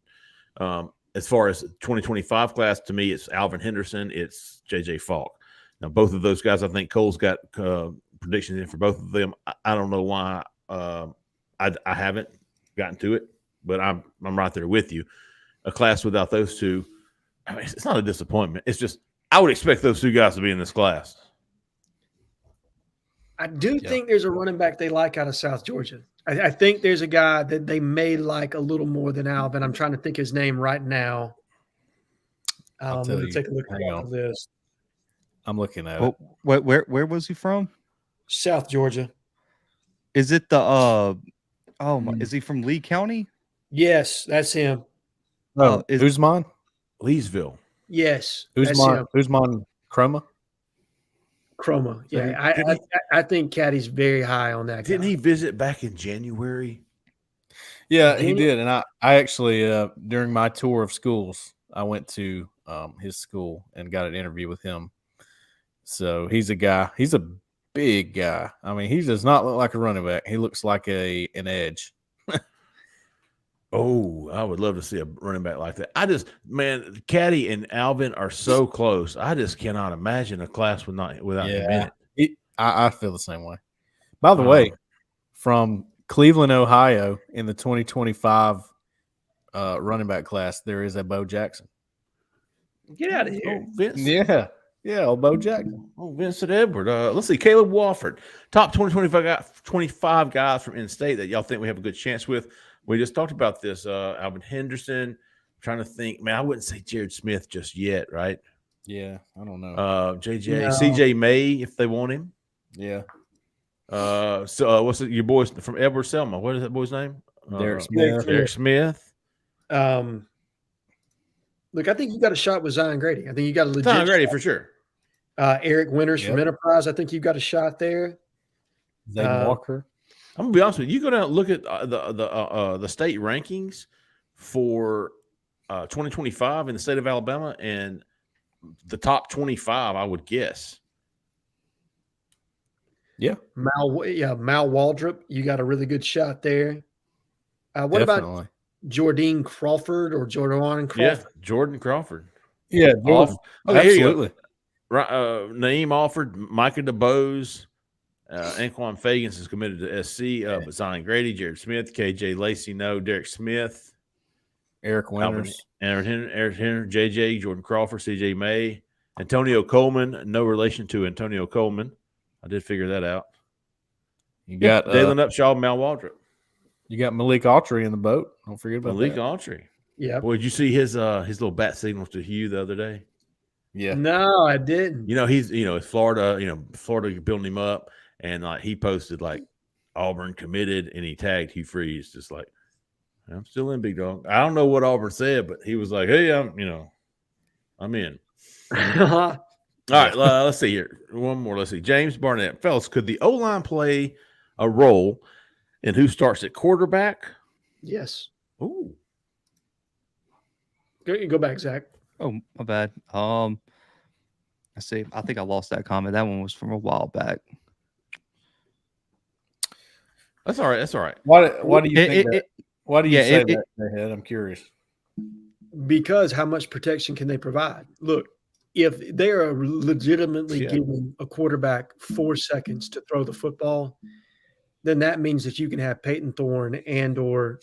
As far as 2025 class, to me, it's Alvin Henderson, it's JJ Falk. Now, both of those guys, I think Cole's got predictions in for both of them. I don't know why I haven't gotten to it, but I'm right there with you. A class without those two, I mean, it's not a disappointment. It's just I would expect those two guys to be in this class. I do think there's a running back they like out of South Georgia. I think there's a guy that they may like a little more than Alvin. I'm trying to think his name right now. Let me take a look at this. I'm looking at it. Where was he from? South Georgia. Is it the is he from Lee County? Yes, that's him. Oh, Usman? Leesville. Yes. Usman Chroma? Chroma. Yeah. I think Caddy's very high on that guy. Didn't he visit back in January? Yeah, he did. And I actually during my tour of schools, I went to his school and got an interview with him. So he's a big guy. I mean, he does not look like a running back. He looks like an edge. Oh, I would love to see a running back like that. Caddy and Alvin are so close. I just cannot imagine a class without him in it. I feel the same way. By the way, from Cleveland, Ohio, in the 2025 running back class, there is a Bo Jackson. Get out of here. Yeah, old Bo Jackson. Oh, Vincent Edward. Let's see, Caleb Wofford. Top 25 guys from in-state that y'all think we have a good chance with. We just talked about this. Alvin Henderson. I'm trying to think. Man, I wouldn't say Jared Smith just yet, right? Yeah, I don't know. CJ May, if they want him. Yeah. What's it? Your boys from Edward Selma. What is that boy's name? Derek Smith. Derek Smith. Look, I think you got a shot with Zion Grady. I think you got a legit Zion Grady shot. for sure. Eric Winters from Enterprise. I think you've got a shot there. Zayden Walker. I'm gonna be honest with you. You go down and look at the state rankings for 2025 in the state of Alabama, and the top 25, I would guess. Yeah, Mal Waldrop. You got a really good shot there. What about Jordan Crawford or Jordan Crawford? Yeah, Jordan Crawford. Yeah, absolutely. Naeem Alford, Micah DeBose. Anquan Fagans is committed to SC. But Zion Grady, Jared Smith, KJ Lacey, Derek Smith, Eric Winters, Eric Henry, JJ, Jordan Crawford, CJ May, Antonio Coleman. No relation to Antonio Coleman. I did figure that out. You got Dalen Upshaw, Mal Waldrop. You got Malik Autry in the boat. Don't forget about Malik that. Autry. Yeah. Boy, did you see his little bat signals to Hugh the other day? Yeah. No, I didn't. He's Florida. Florida building him up. And like he posted like Auburn committed, and he tagged Hugh Freeze, just like I'm still in, big dog. I don't know what Auburn said, but he was like, "Hey, I'm in." All right, let's see here. One more. Let's see. James Barnett, fellas, could the O-line play a role in who starts at quarterback? Yes. Ooh. Go back, Zach. Oh, my bad. Let's see. I think I lost that comment. That one was from a while back. That's all right. Why do you think that? Why do you say that, Jhead? I'm curious. Because how much protection can they provide? Look, if they are legitimately giving a quarterback 4 seconds to throw the football, then that means that you can have Peyton Thorne and or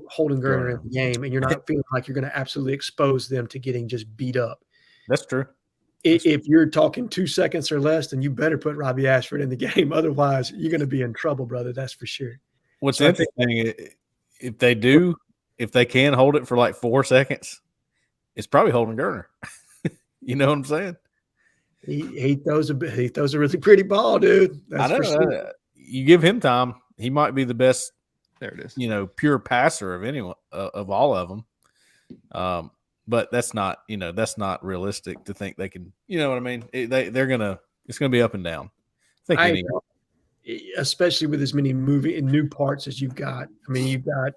Holden Geriner in the game, and you're not feeling like you're going to absolutely expose them to getting just beat up. That's true. If you're talking 2 seconds or less, then you better put Robbie Ashford in the game. Otherwise, you're going to be in trouble, brother. That's for sure. What's interesting, if they can hold it for like 4 seconds, it's probably Holden Geriner. You know what I'm saying? He throws a really pretty ball, dude. That's I know. For sure. You give him time, he might be the best. There it is. Pure passer of anyone of all of them. But that's not realistic to think they can. You know what I mean? It's gonna be up and down. Especially with as many new parts as you've got. I mean, you've got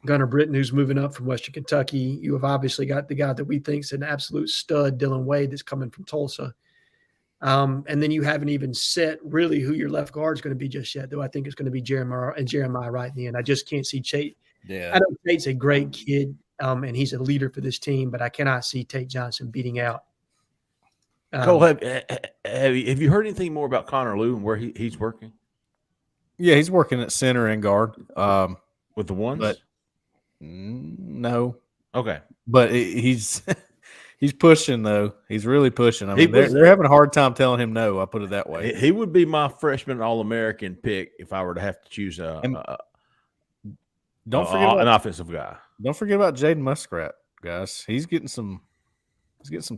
Gunnar Britton, who's moving up from Western Kentucky. You have obviously got the guy that we think is an absolute stud, Dylan Wade, that's coming from Tulsa. And then you haven't even set really who your left guard is going to be just yet, though I think it's going to be Jeremiah right in the end. I just can't see Tate. Yeah. I know Tate's a great kid, and he's a leader for this team, but I cannot see Tate Johnson beating out. Cole, have you heard anything more about Connor Lew and where he's working? Yeah, he's working at center and guard. With the ones? But no. Okay. But he's pushing, though. He's really pushing. I mean, they're having a hard time telling him no. I put it that way. He would be my freshman All-American pick if I were to have to choose an offensive guy. Don't forget about Jaden Muskrat, guys. He's getting some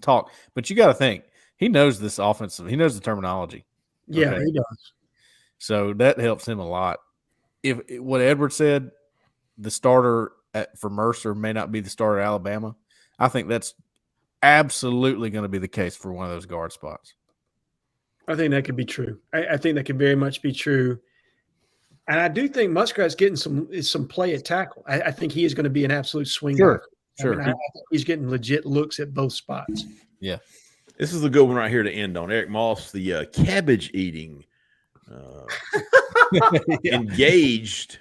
talk. But you got to think, he knows this offensive. He knows the terminology. Yeah, okay? He does. So that helps him a lot. If what Edward said, the starter for Mercer may not be the starter at Alabama, I think that's absolutely going to be the case for one of those guard spots. I think that could be true. I think that could very much be true. And I do think Muskrat's getting some play at tackle. I think he is going to be an absolute swing. Sure. I think he's getting legit looks at both spots. Yeah. This is a good one right here to end on. Eric Moss, the cabbage eating, engaged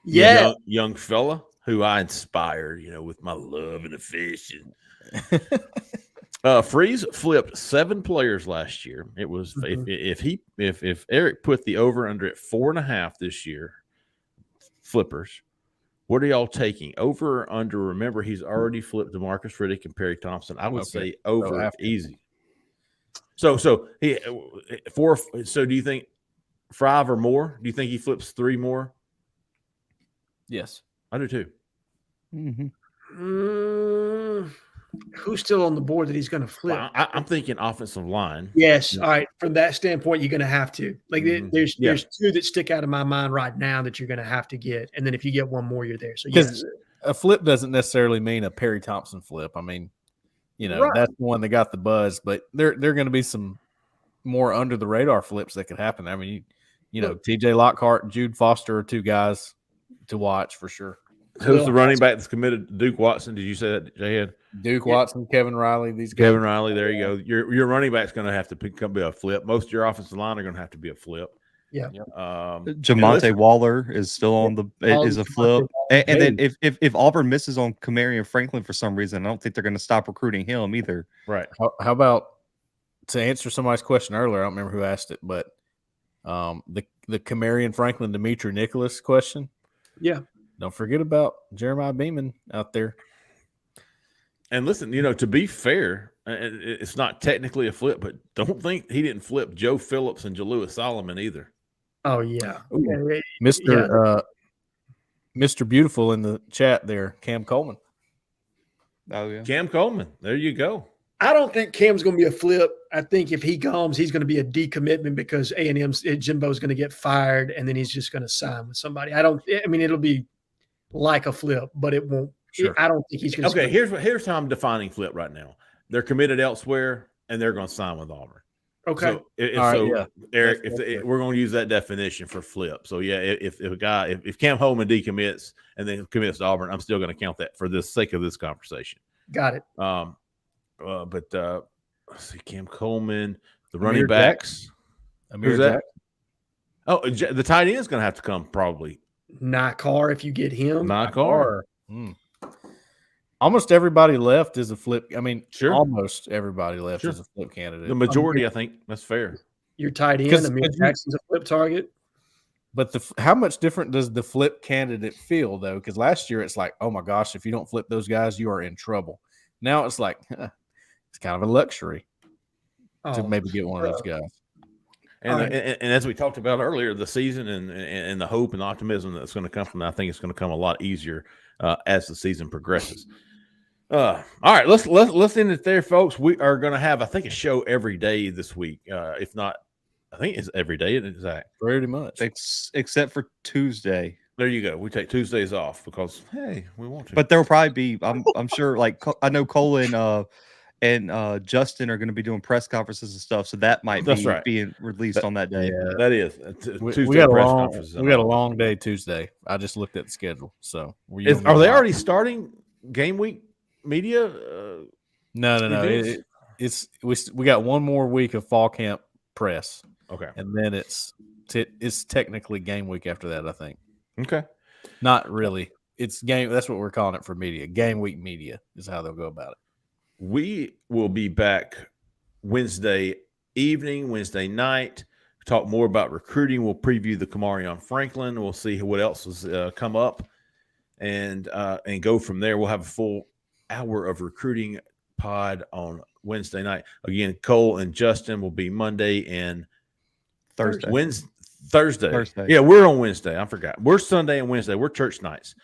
young fella who I inspired, with my love and affection. Freeze flipped 7 players last year. It was if Eric put the over under at 4.5 this year, flippers. What are y'all taking? Over or under? Remember, he's already flipped DeMarcus Riddick and Perry Thompson. I would say over easy. So do you think 5 or more? Do you think he flips 3 more? Yes, I do too. Mm-hmm. Who's still on the board that he's going to flip? Well, I'm thinking offensive line. Yes. All right. From that standpoint, you're going to have to. There's 2 that stick out of my mind right now that you're going to have to get, and then if you get one more, you're there. So yes. A flip doesn't necessarily mean a Perry Thompson flip. I mean, right. That's the one that got the buzz, but there are going to be some more under the radar flips that could happen. I mean, TJ Lockhart and Jude Foster are 2 guys to watch for sure. Who's the running back that's committed to Duke Watson? Did you say that, Jhead? Duke Watson, Kevin Riley. Kevin Riley, there you go. Your running back's going to have to be a flip. Most of your offensive line are going to have to be a flip. Yeah. Jamonte Waller is still on is a flip. And then if Auburn misses on Camarion Franklin for some reason, I don't think they're going to stop recruiting him either. Right. How about, to answer somebody's question earlier, I don't remember who asked it, but the Camarion Franklin, Demetri Nicholas question. Yeah. Don't forget about Jeremiah Beeman out there. And listen, to be fair, it's not technically a flip, but don't think he didn't flip Joe Phillips and Jalewis Solomon either. Oh, yeah. Mr. Beautiful in the chat there, Cam Coleman. Oh, yeah. Cam Coleman. There you go. I don't think Cam's going to be a flip. I think if he comes, he's going to be a decommitment because A&M's Jimbo's going to get fired, and then he's just going to sign with somebody. It'll be like a flip, but it won't. Sure. I don't think he's going to. Okay, here's how I'm defining flip right now. They're committed elsewhere, and they're going to sign with Auburn. Okay. So, Eric, we're going to use that definition for flip. So, yeah, if Cam Holman decommits and then commits to Auburn, I'm still going to count that for the sake of this conversation. Got it. But let's see, Cam Coleman, the running backs. Who's that? Oh, the tight end is going to have to come probably. Nakar, if you get him. Nakar. Almost everybody left is a flip. I mean, sure. Almost everybody left is a flip candidate. The majority, I think, that's fair. Your tight end, Amir Jackson's a flip target. But how much different does the flip candidate feel, though? Because last year it's like, oh, my gosh, if you don't flip those guys, you are in trouble. Now it's like, it's kind of a luxury to maybe get one of those guys. And as we talked about earlier, the season and the hope and optimism that's going to come from that, I think it's going to come a lot easier as the season progresses. All right, let's end it there, folks. We are going to have, I think, a show every day this week. If not, I think it's every day, isn't it, Zach? Pretty much, except for Tuesday. There you go. We take Tuesdays off because, hey, we want to. But there will probably be, I'm sure, like I know Cole and Justin are going to be doing press conferences and stuff, so that might be being released on that day. Yeah, that is Tuesday. We got a long day Tuesday. I just looked at the schedule. So are they already starting game week media? No. We got one more week of fall camp press. Okay, and then it's technically game week after that, I think. Okay, not really. It's game. That's what we're calling it for media. Game week media is how they'll go about it. We will be back Wednesday evening, Wednesday night. Talk more about recruiting. We'll preview the Kamarion Franklin. We'll see what else has come up, and go from there. We'll have a full hour of recruiting pod on Wednesday night. Again, Cole and Justin will be Monday and Thursday. Thursday. Yeah, we're on Wednesday. I forgot. We're Sunday and Wednesday. We're church nights.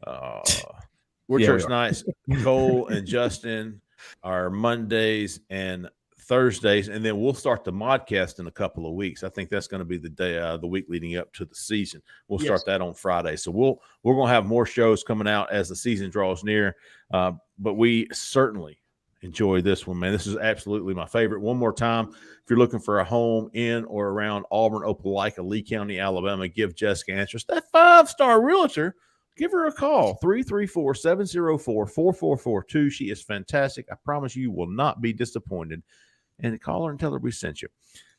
Church nights. Cole and Justin are Mondays and Thursdays, and then we'll start the modcast in a couple of weeks. I think that's going to be the day, the week leading up to the season. We'll start that on Friday. So we're going to have more shows coming out as the season draws near. But we certainly enjoy this one, man. This is absolutely my favorite. One more time, if you're looking for a home in or around Auburn, Opelika, Lee County, Alabama, give Jessica Answers, that 5-star realtor. Give her a call, 334-704-4442. She is fantastic. I promise you will not be disappointed. And call her and tell her we sent you.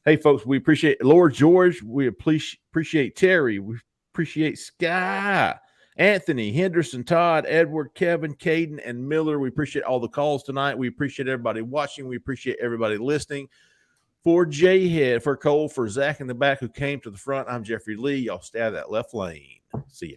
Hey, folks, we appreciate Lord George. We appreciate Terry. We appreciate Sky, Anthony, Henderson, Todd, Edward, Kevin, Caden, and Miller. We appreciate all the calls tonight. We appreciate everybody watching. We appreciate everybody listening. For Jhead, for Cole, for Zach in the back who came to the front, I'm Jeffrey Lee. Y'all stay out of that left lane. See ya.